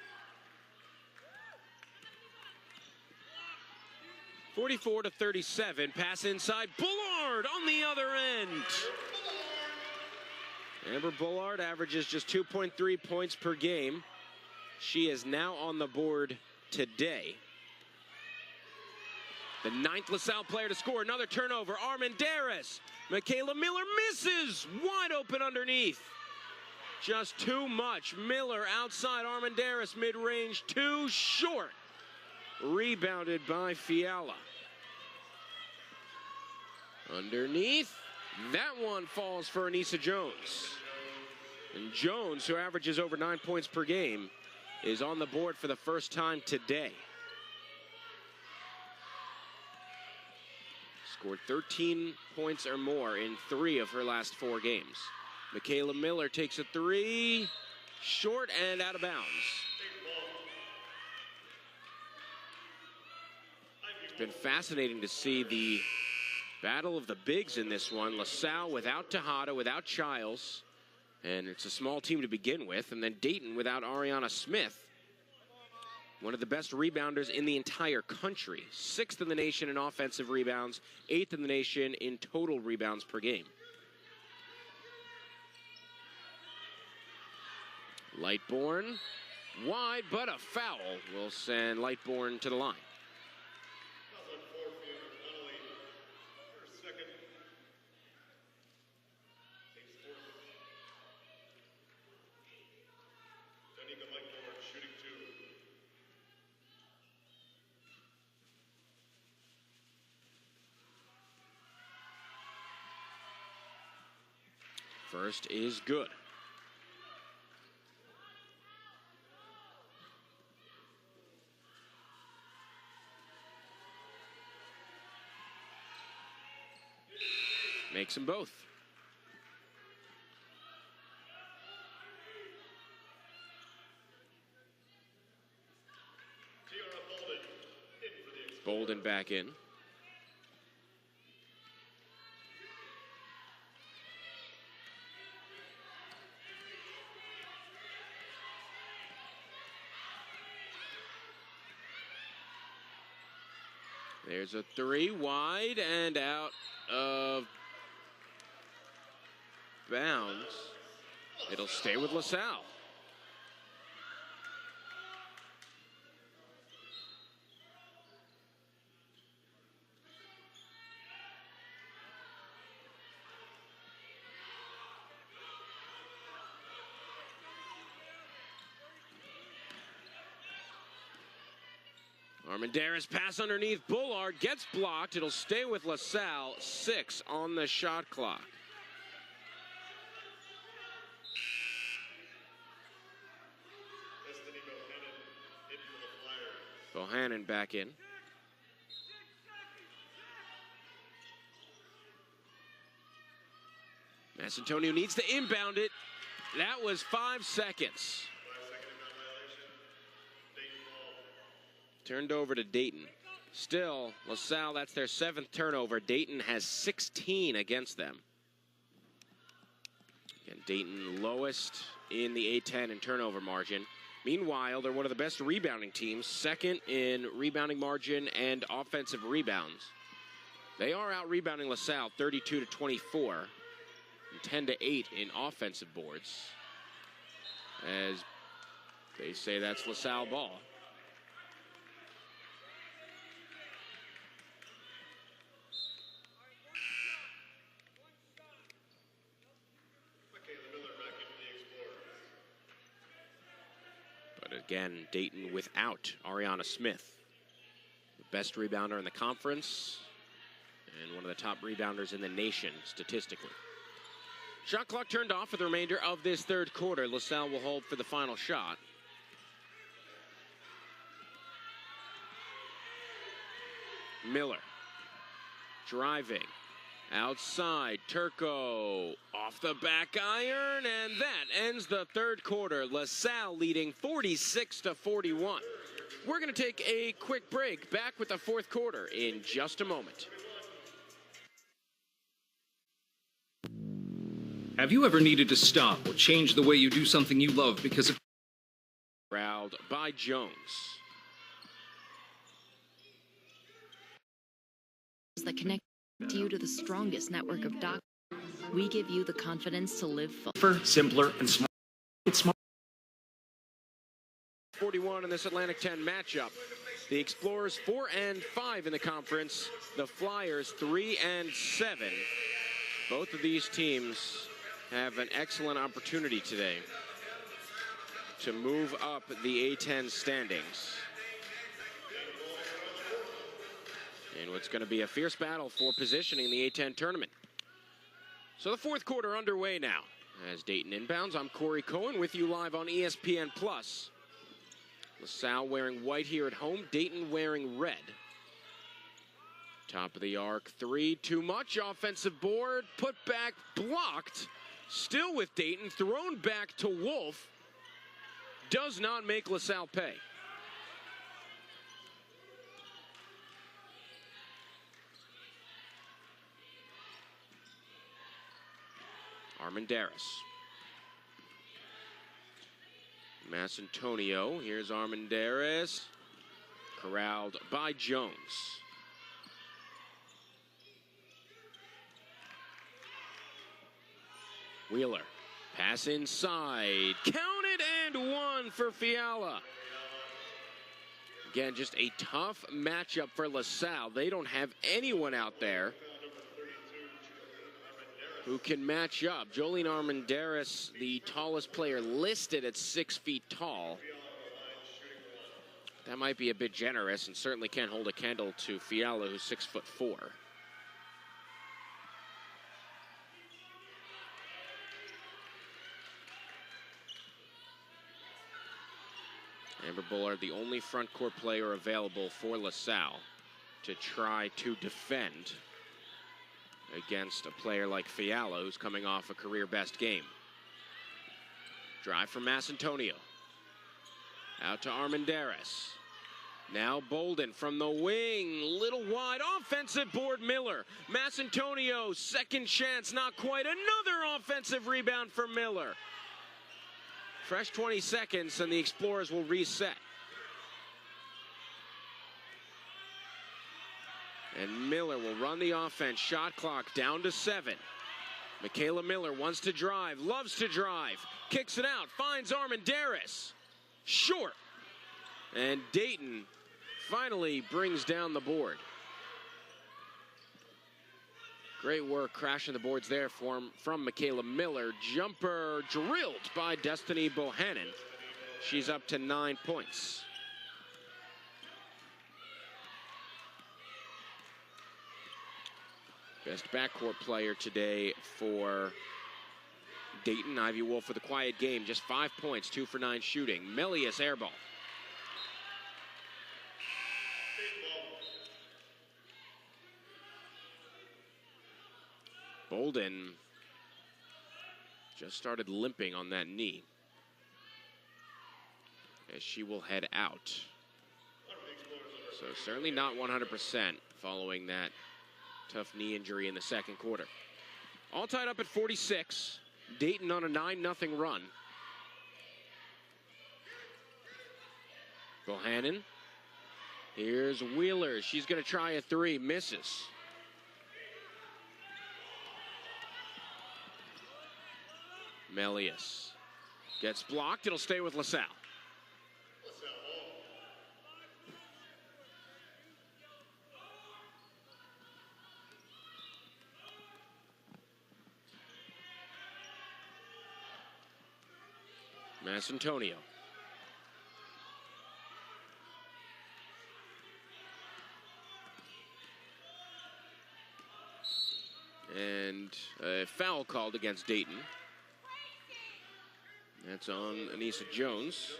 44-37, pass inside, Bullard on the other end. Amber Bullard averages just 2.3 points per game. She is now on the board today. The 9th LaSalle player to score, another turnover, Armendariz. Michaela Miller misses, wide open underneath. Just too much. Miller outside, Armendariz mid-range, too short. Rebounded by Fiala. Underneath, that one falls for Anissa Jones. And Jones, who averages over 9 points per game, is on the board for the first time today. Scored 13 points or more in 3 of her last 4 games. Michaela Miller takes a 3, short and out of bounds. It's been fascinating to see the battle of the bigs in this one. LaSalle without Tejada, without Childs, and it's a small team to begin with. And then Dayton without Ariana Smith, one of the best rebounders in the entire country. 6th in the nation in offensive rebounds, 8th in the nation in total rebounds per game. Lightborn, wide, but a foul will send Lightborn to the line. First is good. Makes them both. Bolden back in. There's a 3, wide and out of bounds. It'll stay with LaSalle. Armendariz pass underneath, Bullard gets blocked. It'll stay with LaSalle. 6 on the shot clock. Bohannon back in. Masciantonio needs to inbound it. That was 5 seconds. Turned over to Dayton. Still, LaSalle, that's their 7th turnover. Dayton has 16 against them. And Dayton lowest in the A-10 in turnover margin. Meanwhile, they're one of the best rebounding teams, 2nd in rebounding margin and offensive rebounds. They are out-rebounding LaSalle 32-24 and 10-8 in offensive boards. As they say, that's LaSalle ball. But again, Dayton without Ariana Smith, the best rebounder in the conference and one of the top rebounders in the nation statistically. Shot clock turned off for the remainder of this 3rd quarter. LaSalle will hold for the final shot. Miller driving outside. Turco off the back iron, and that ends the 3rd quarter. LaSalle leading 46-41. We're going to take a quick break. Back with the 4th quarter in just a moment. Have you ever needed to stop or change the way you do something you love because of... Corralled by Jones. That connect you to the strongest network of doctors. We give you the confidence to live Safer, simpler, and smart. It's smart. 41 in this Atlantic 10 matchup. The Explorers 4-5 in the conference. The Flyers 3-7. Both of these teams have an excellent opportunity today to move up the A-10 standings. In what's going to be a fierce battle for positioning in the A-10 tournament. So the 4th quarter underway now. As Dayton inbounds, I'm Corey Cohen with you live on ESPN+. LaSalle wearing white here at home, Dayton wearing red. Top of the arc, 3, too much. Offensive board, put back, blocked. Still with Dayton, thrown back to Wolf. Does not make LaSalle pay. Armendariz. MASCIANTONIO, here's Armendariz. Corralled by Jones. Wheeler, pass inside, counted and 1 for Fiala. Again, just a tough matchup for LaSalle. They don't have anyone out there who can match up. Jolene Armendariz, the tallest player listed at 6 feet tall. That might be a bit generous and certainly can't hold a candle to Fiala, who's 6'4". Amber Bullard, the only front court player available for LaSalle to try to defend against a player like Fiala, who's coming off a career-best game. Drive from MASCIANTONIO. Out to Armendariz. Now Bolden from the wing. Little wide. Offensive board, Miller. MASCIANTONIO, second chance, not quite. Another offensive rebound for Miller. Fresh 20 seconds, and the Explorers will reset. And Miller will run the offense. Shot clock down to 7. Michaela Miller wants to drive, loves to drive. Kicks it out, finds Armendariz. Short. And Dayton finally brings down the board. Great work crashing the boards there from Michaela Miller. Jumper drilled by Destiny Bohannon. She's up to 9 points. Best backcourt player today for Dayton. Ivy Wolf with a quiet game. Just 5 points, 2 for 9 shooting. Melius airball. Bolden just started limping on that knee as she will head out. So certainly not 100% following that tough knee injury in the second quarter. All tied up at 46. Dayton on a 9-0 run. Bohannon. Here's Wheeler. She's going to try a three. Misses. Melius gets blocked. It'll stay with LaSalle. MASCIANTONIO. And a foul called against Dayton. That's on Anissa Jones,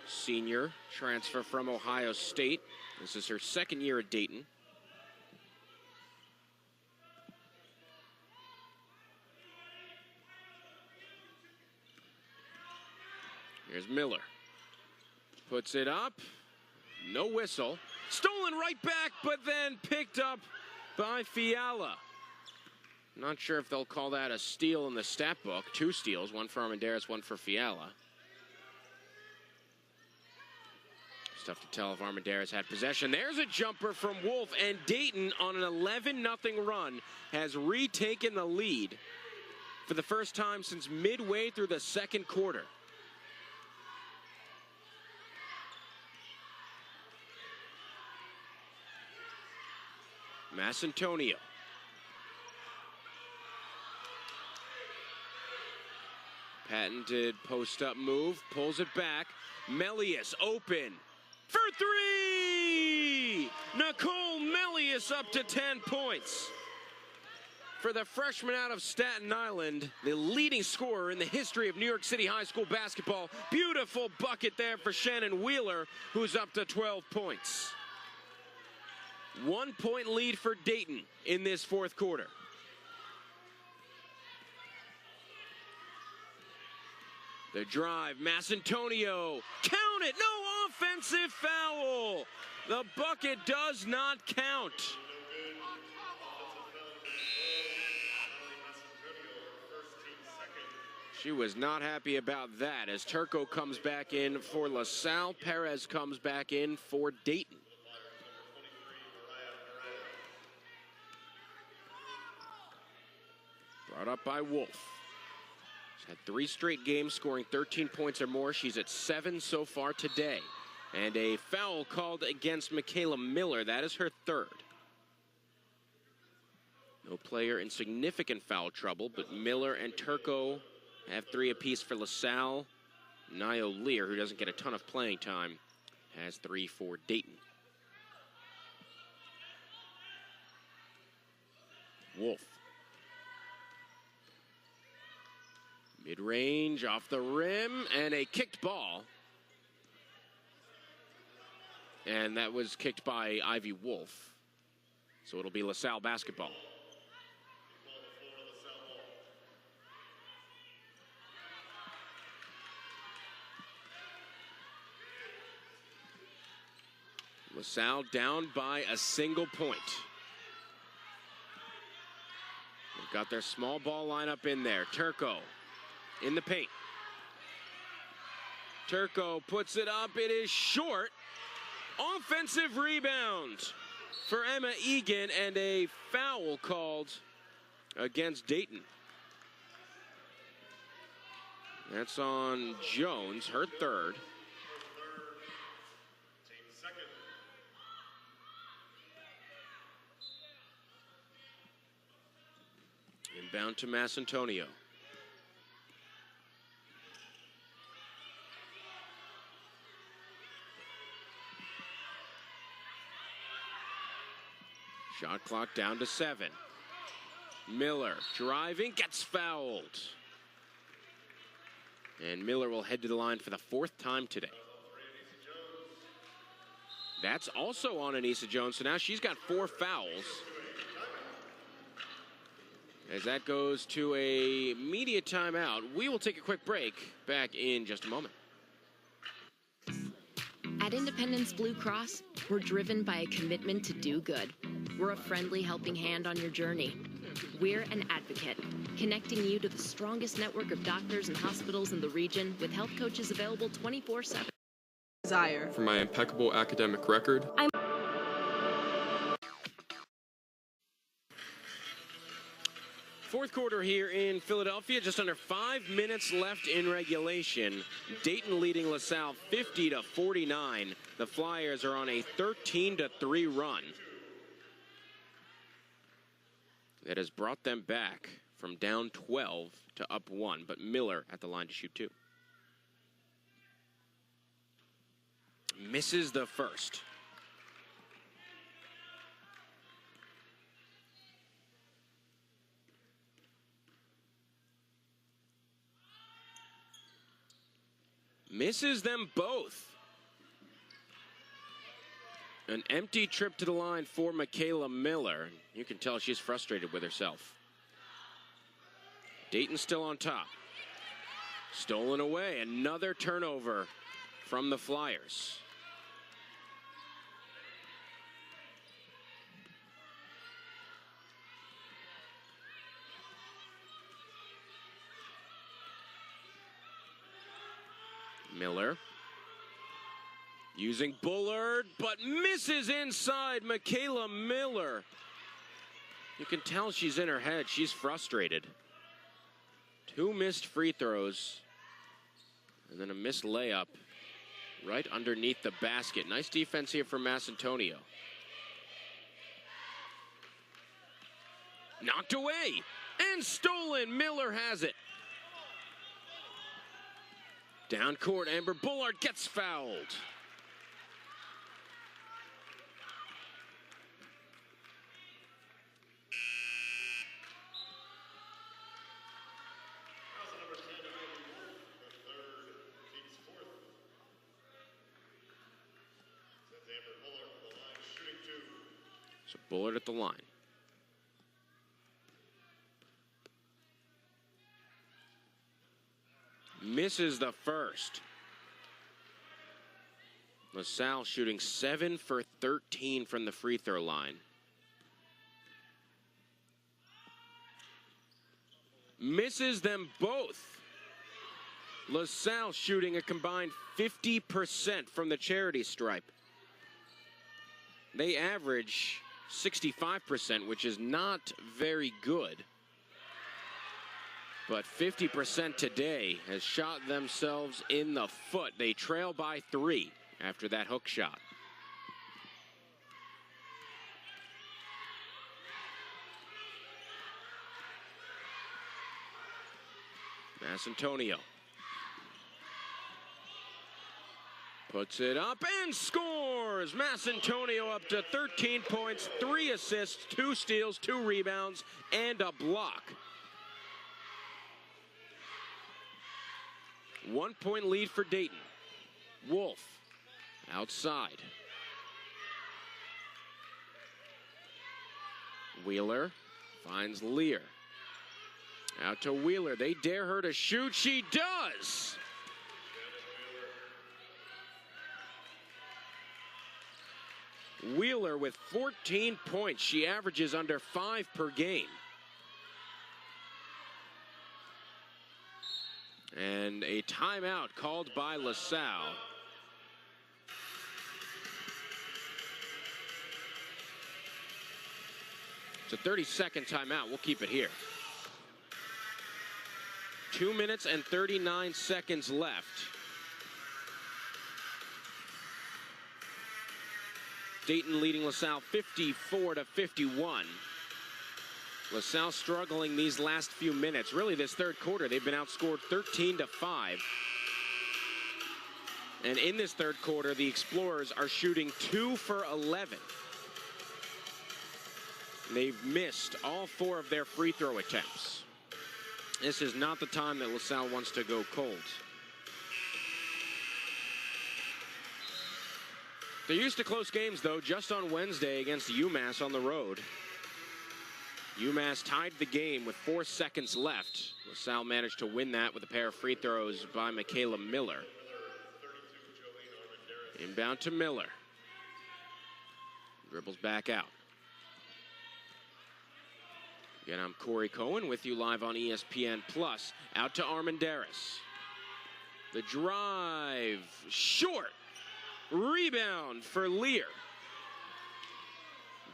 senior, transfer from Ohio State. This is her second year at Dayton. Here's Miller. Puts it up. No whistle. Stolen right back, but then picked up by Fiala. Not sure if they'll call that a steal in the stat book. 2 steals, one for Armendariz, one for Fiala. It's tough to tell if Armendariz had possession. There's a jumper from Wolf, and Dayton on an 11-0 run has retaken the lead for the first time since midway through the second quarter. MASCIANTONIO. Patented post-up move, pulls it back. Melius open for 3! Nicole Melius up to 10 points. For the freshman out of Staten Island, the leading scorer in the history of New York City high school basketball. Beautiful bucket there for Shannon Wheeler, who's up to 12 points. 1 point lead for Dayton in this fourth quarter. The drive, MASCIANTONIO, count it, no offensive foul. The bucket does not count. She was not happy about that as Turco comes back in for LaSalle. Perez comes back in for Dayton. Brought up by Wolf. Had 3 straight games scoring 13 points or more. She's at 7 so far today. And a foul called against Michaela Miller. That is her 3rd. No player in significant foul trouble, but Miller and Turco have 3 apiece for LaSalle. Nio Lear, who doesn't get a ton of playing time, has 3 for Dayton. Wolf. Mid-range, off the rim, and a kicked ball. And that was kicked by Ivy Wolf. So it'll be LaSalle basketball. LaSalle down by a single point. They've got their small ball lineup in there. Turco in the paint. Turco puts it up. It is short. Offensive rebound for Emma Egan and a foul called against Dayton. That's on Jones, her 3rd. Inbound to MASCIANTONIO. Shot clock down to 7. Miller driving, gets fouled. And Miller will head to the line for the 4th time today. That's also on Anissa Jones, so now she's got 4 fouls. As that goes to a media timeout, we will take a quick break. Back in just a moment. At Independence Blue Cross, we're driven by a commitment to do good. We're a friendly helping hand on your journey. We're an advocate, connecting you to the strongest network of doctors and hospitals in the region with health coaches available 24/7. Desire. For my impeccable academic record. Fourth quarter here in Philadelphia, just under 5 minutes left in regulation. Dayton leading LaSalle 50-49. The Flyers are on a 13-3 run. That has brought them back from down 12 to up 1, but Miller at the line to shoot 2. Misses the first. Misses them both. An empty trip to the line for Michaela Miller. You can tell she's frustrated with herself. Dayton still on top. Stolen away. Another turnover from the Flyers. Miller using Bullard, but misses inside. Michaela Miller. You can tell she's in her head. She's frustrated. 2 missed free throws, and then a missed layup right underneath the basket. Nice defense here from MASCIANTONIO. Knocked away and stolen. Miller has it. Down court, Amber Bullard gets fouled. So Bullard at the line. Misses the first. LaSalle shooting 7 for 13 from the free throw line. Misses them both. LaSalle shooting a combined 50% from the charity stripe. They average 65%, which is not very good. But 50% today has shot themselves in the foot. They trail by 3 after that hook shot. MASCIANTONIO puts it up and scores. MASCIANTONIO up to 13 points, 3 assists, 2 steals, 2 rebounds, and a block. 1 point lead for Dayton. Wolf outside. Wheeler finds Lear. Out to Wheeler. They dare her to shoot. She does. Wheeler with 14 points. She averages under 5 per game. And a timeout called by LaSalle. It's a 30-second timeout. We'll keep it here. 2 minutes and 39 seconds left. Dayton leading LaSalle 54-51. LaSalle struggling these last few minutes. Really, this third quarter, they've been outscored 13-5. And in this third quarter, the Explorers are shooting 2 for 11. They've missed all 4 of their free throw attempts. This is not the time that LaSalle wants to go cold. They're used to close games, though, just on Wednesday against UMass on the road. UMass tied the game with 4 seconds left. LaSalle managed to win that with a pair of free throws by Michaela Miller. Inbound to Miller. Dribbles back out. Again, I'm Corey Cohen with you live on ESPN+. Out to Armendariz. The drive, short. Rebound for Lear.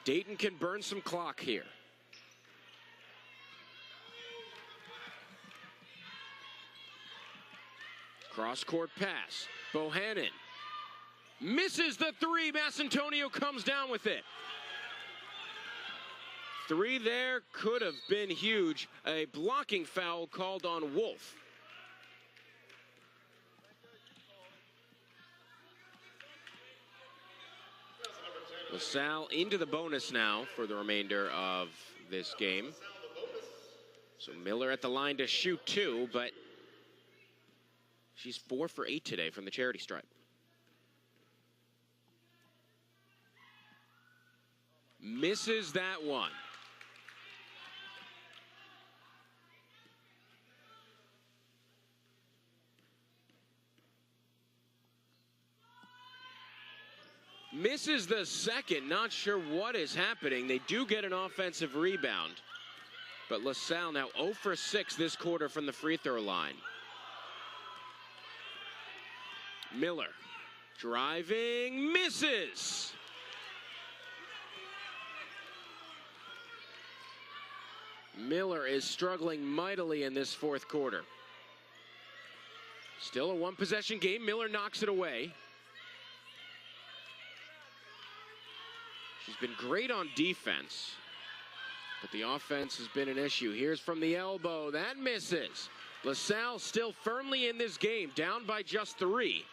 Dayton can burn some clock here. Cross-court pass. Bohannon misses the three. Masciantonio comes down with it. Three there could have been huge. A blocking foul called on Wolf. LaSalle into the bonus now for the remainder of this game. So Miller at the line to shoot two, but she's 4 for 8 today from the charity stripe. Misses that one. Misses the second. Not sure what is happening. They do get an offensive rebound. But LaSalle now 0 for 6 this quarter from the free throw line. Miller driving, misses. Miller is struggling mightily in this fourth quarter. Still a one-possession game. Miller knocks it away. She's been great on defense, but the offense has been an issue. Here's from the elbow. That misses. LaSalle still firmly in this game, down by just 3.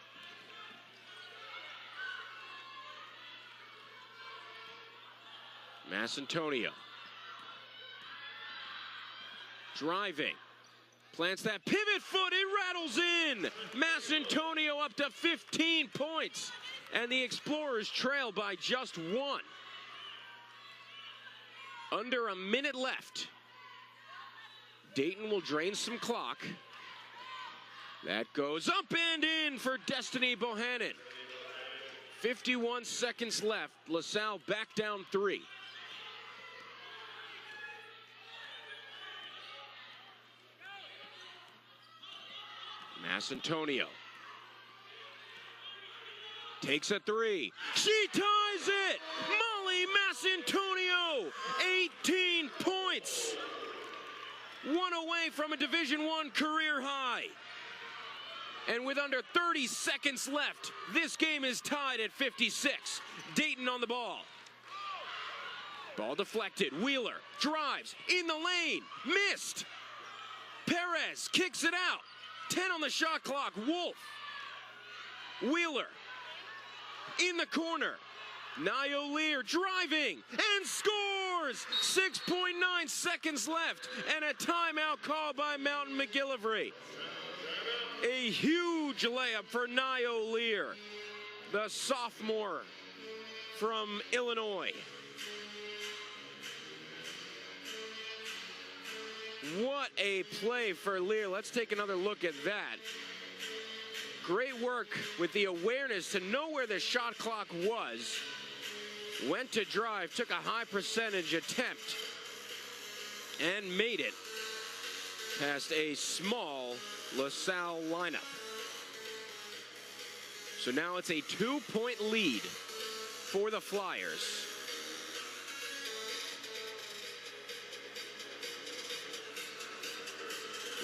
Masciantonio. Driving. Plants that pivot foot. It rattles in. Masciantonio up to 15 points. And the Explorers trail by just 1. Under a minute left. Dayton will drain some clock. That goes up and in for Destiny Bohannon. 51 seconds left. LaSalle back down 3. Masciantonio takes a 3. She ties it! Molly Masciantonio, 18 points. 1 away from a Division I career high. And with under 30 seconds left, this game is tied at 56. Dayton on the ball. Ball deflected. Wheeler drives in the lane. Missed. Perez kicks it out. 10 on the shot clock. Wolf. Wheeler in the corner. Nio Lear driving and scores! 6.9 seconds left and a timeout call by Mountain McGillivray. A huge layup for Nio Lear, the sophomore from Illinois. What a play for Lear. Let's take another look at that. Great work with the awareness to know where the shot clock was. Went to drive, took a high percentage attempt, and made it past a small LaSalle lineup. So now it's a 2-point lead for the Flyers.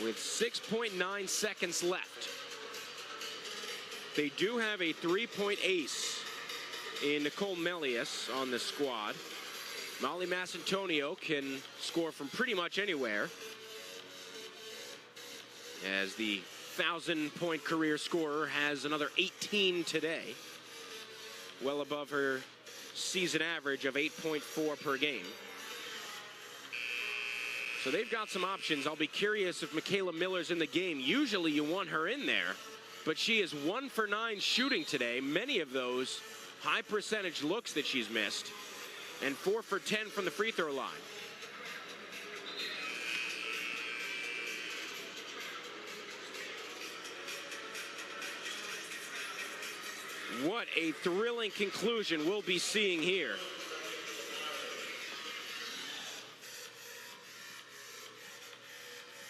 With 6.9 seconds left. They do have a 3-point ace in Nicole Melius on the squad. Molly Masciantonio can score from pretty much anywhere, as the 1,000-point career scorer has another 18 today, well above her season average of 8.4 per game. So they've got some options. I'll be curious if Michaela Miller's in the game. Usually you want her in there, but she is 1 for 9 shooting today. Many of those high percentage looks that she's missed, and 4 for 10 from the free throw line. What what a thrilling conclusion we'll be seeing here.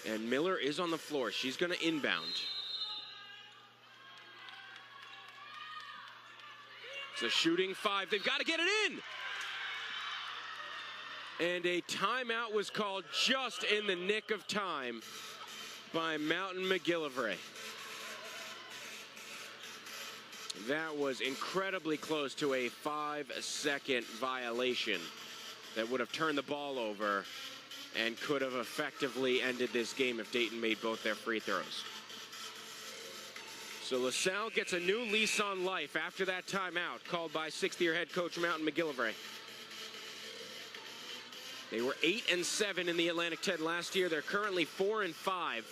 And Miller is on the floor. She's going to inbound. It's a shooting 5. They've got to get it in. And a timeout was called just in the nick of time by Mountain McGillivray. That was incredibly close to a 5-second violation that would have turned the ball over and could have effectively ended this game if Dayton made both their free throws. So LaSalle gets a new lease on life after that timeout called by 6th-year head coach Mountain McGillivray. They were 8-7 in the Atlantic 10 last year. They're currently 4-5.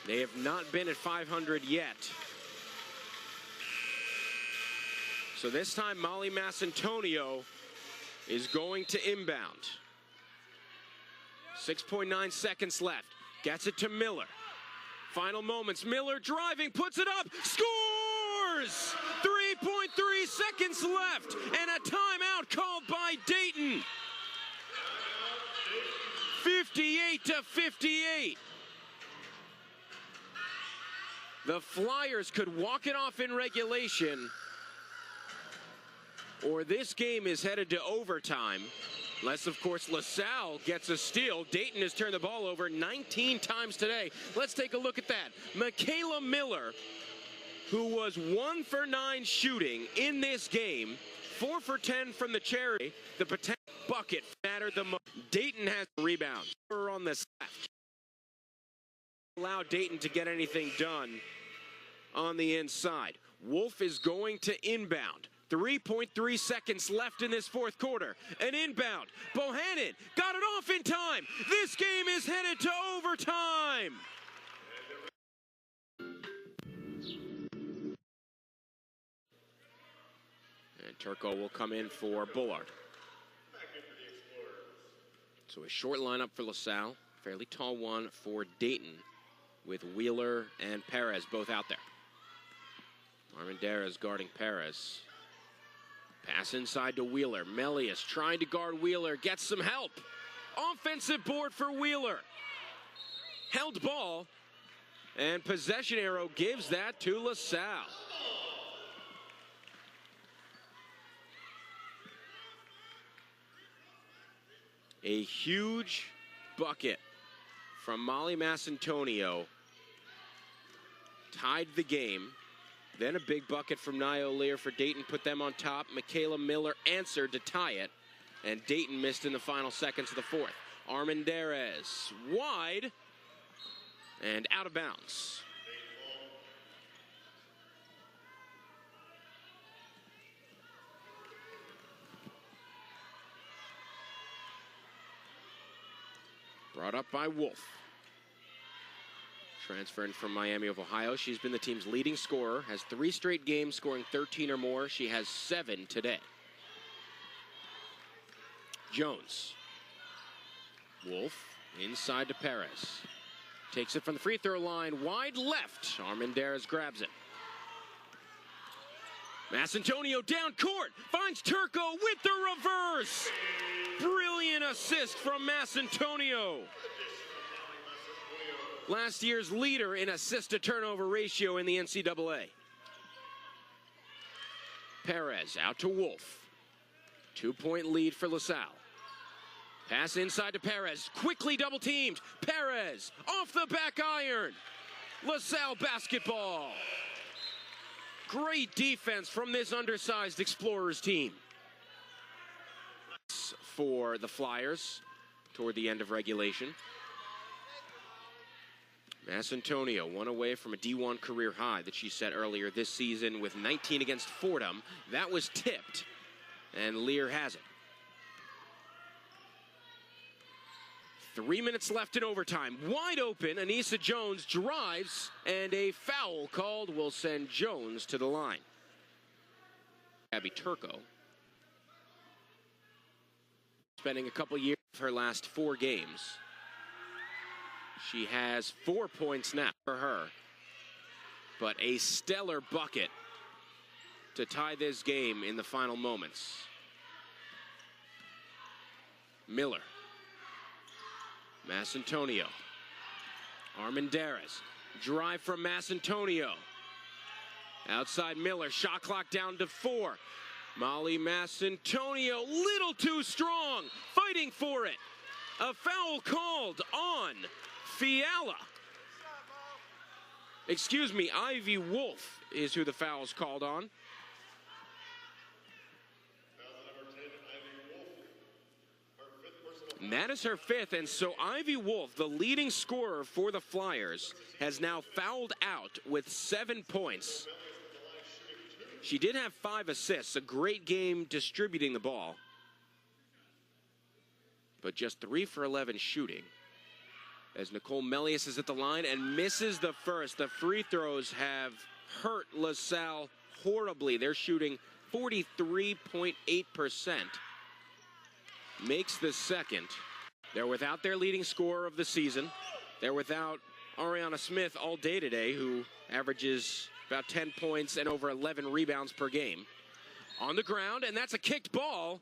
They have not been at 500 yet. So this time Molly Masciantonio is going to inbound. 6.9 seconds left. Gets it to Miller. Final moments. Miller driving, puts it up, scores! 3.3 seconds left, and a timeout called by Dayton. 58-58. The Flyers could walk it off in regulation, or this game is headed to overtime. Unless, of course, LaSalle gets a steal. Dayton has turned the ball over 19 times today. Let's take a look at that. Michaela Miller, who was 1 for 9 shooting in this game, 4 for 10 from the charity. The potential bucket mattered the most. Dayton has a rebound. On the left. Allow Dayton to get anything done on the inside. Wolf is going to inbound. 3.3 seconds left in this fourth quarter. An inbound. Bohannon got it off in time. This game is headed to overtime. And Turco will come in for Bullard. So a short lineup for LaSalle. Fairly tall one for Dayton with Wheeler and Perez both out there. Armendariz guarding Perez. Pass inside to Wheeler. Melius trying to guard Wheeler. Gets some help. Offensive board for Wheeler. Held ball. And possession arrow gives that to LaSalle. A huge bucket from Molly Masciantonio tied the game. Then a big bucket from Nia O'Lear for Dayton, put them on top. Michaela Miller answered to tie it, and Dayton missed in the final seconds of the fourth. Armendariz wide and out of bounds. Brought up by Wolf. Transferring from Miami of Ohio. She's been the team's leading scorer, has 3 straight games scoring 13 or more. She has 7 today. Jones. Wolf inside to Perez. Takes it from the free throw line, wide left. Armendariz grabs it. Masciantonio down court, finds Turco with the reverse. Brilliant assist from Masciantonio. Last year's leader in assist-to-turnover ratio in the NCAA. Perez out to Wolf. 2-point lead for LaSalle. Pass inside to Perez. Quickly double-teamed. Perez off the back iron. LaSalle basketball. Great defense from this undersized Explorers team. For the Flyers toward the end of regulation. Masciantonio, one away from a D1 career high that she set earlier this season with 19 against Fordham. That was tipped, and Lear has it. 3 minutes left in overtime. Wide open, Anissa Jones drives, and a foul called will send Jones to the line. Abby Turco. Spending a couple years of her last 4 games. She has 4 points now for her. but a stellar bucket to tie this game in the final moments. Miller. Masciantonio. Armendariz. Drive from Masciantonio. Outside Miller. Shot clock down to 4. Molly Masciantonio, little too strong. Fighting for it. A foul called on Fiala. Excuse me, Ivy Wolf is who the foul is called on. And that is her 5th, and so Ivy Wolf, the leading scorer for the Flyers, has now fouled out with 7 points. She did have 5 assists, a great game distributing the ball, but just 3 for 11 shooting. As Nicole Melius is at the line and misses the first. The free throws have hurt LaSalle horribly. They're shooting 43.8%. Makes the second. They're without their leading scorer of the season. They're without Ariana Smith all day today, who averages about 10 points and over 11 rebounds per game. On the ground, and that's a kicked ball.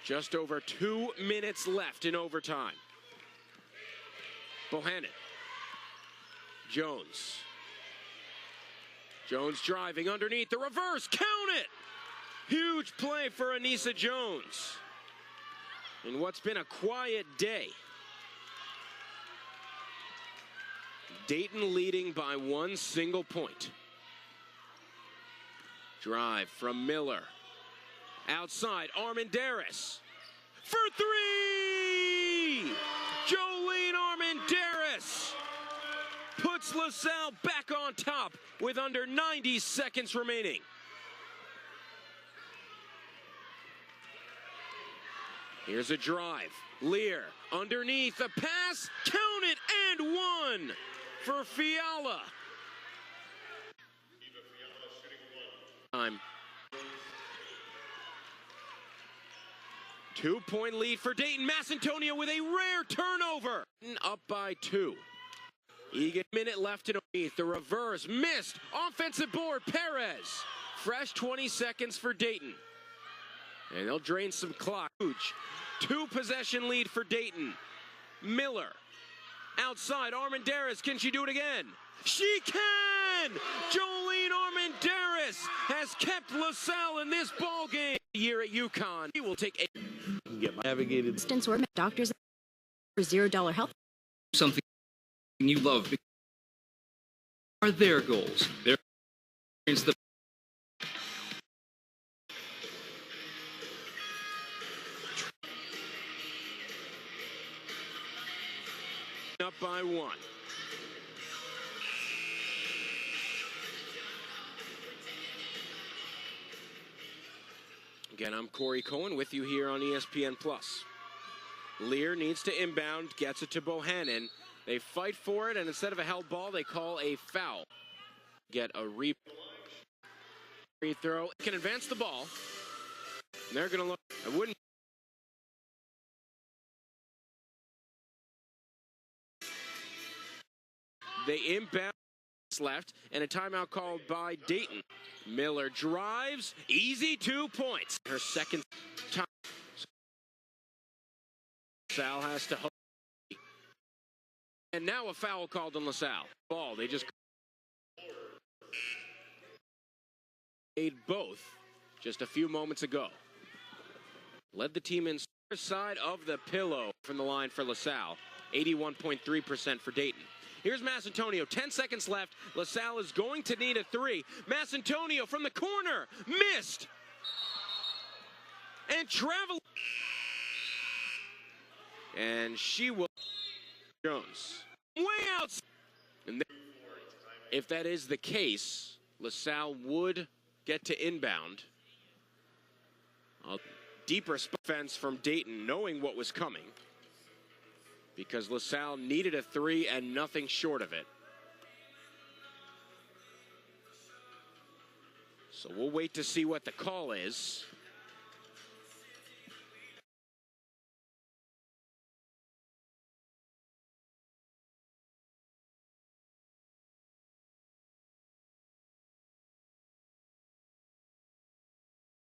Just over 2 minutes left in overtime. Bohannon. Jones. Jones driving underneath the reverse. Count it! Huge play for Anissa Jones in what's been a quiet day. Dayton leading by 1 single point. Drive from Miller. Outside, Armendariz. For 3! Jolene Armendariz puts LaSalle back on top with under 90 seconds remaining. Here's a drive. Lear underneath, a pass, count it, and 1 for Fiala. Time. 2-point lead for Dayton. Masciantonio with a rare turnover. Up by 2. Egan, minute left underneath. The reverse missed. Offensive board, Perez. Fresh 20 seconds for Dayton. And they'll drain some clock. Huge. 2-possession lead for Dayton. Miller. Outside, Armendariz. Can she do it again? She can! Jolene Armendariz has kept LaSalle in this ball game. Year at UConn. He will take a get navigated assistance or doctors for $0 health. Something you love are their goals. Their the up by 1. Again, I'm Corey Cohen with you here on ESPN+. Lear needs to inbound, gets it to Bohannon. They fight for it, and instead of a held ball, they call a foul. Get a free throw. Can advance the ball. And they're going to look. I wouldn't. They inbound. Left, and a timeout called by Dayton. Miller drives, easy 2 points. Her second time. LaSalle has to hold. And now a foul called on LaSalle. Ball, they just made both just a few moments ago. Led the team in side of the pillow from the line for LaSalle. 81.3% for Dayton. Here's Masciantonio, 10 seconds left. LaSalle is going to need a 3. Masciantonio from the corner, missed. And travel. And she will. Jones, way out. And if that is the case, LaSalle would get to inbound. A deeper defense from Dayton, knowing what was coming, because LaSalle needed a 3 and nothing short of it. So we'll wait to see what the call is.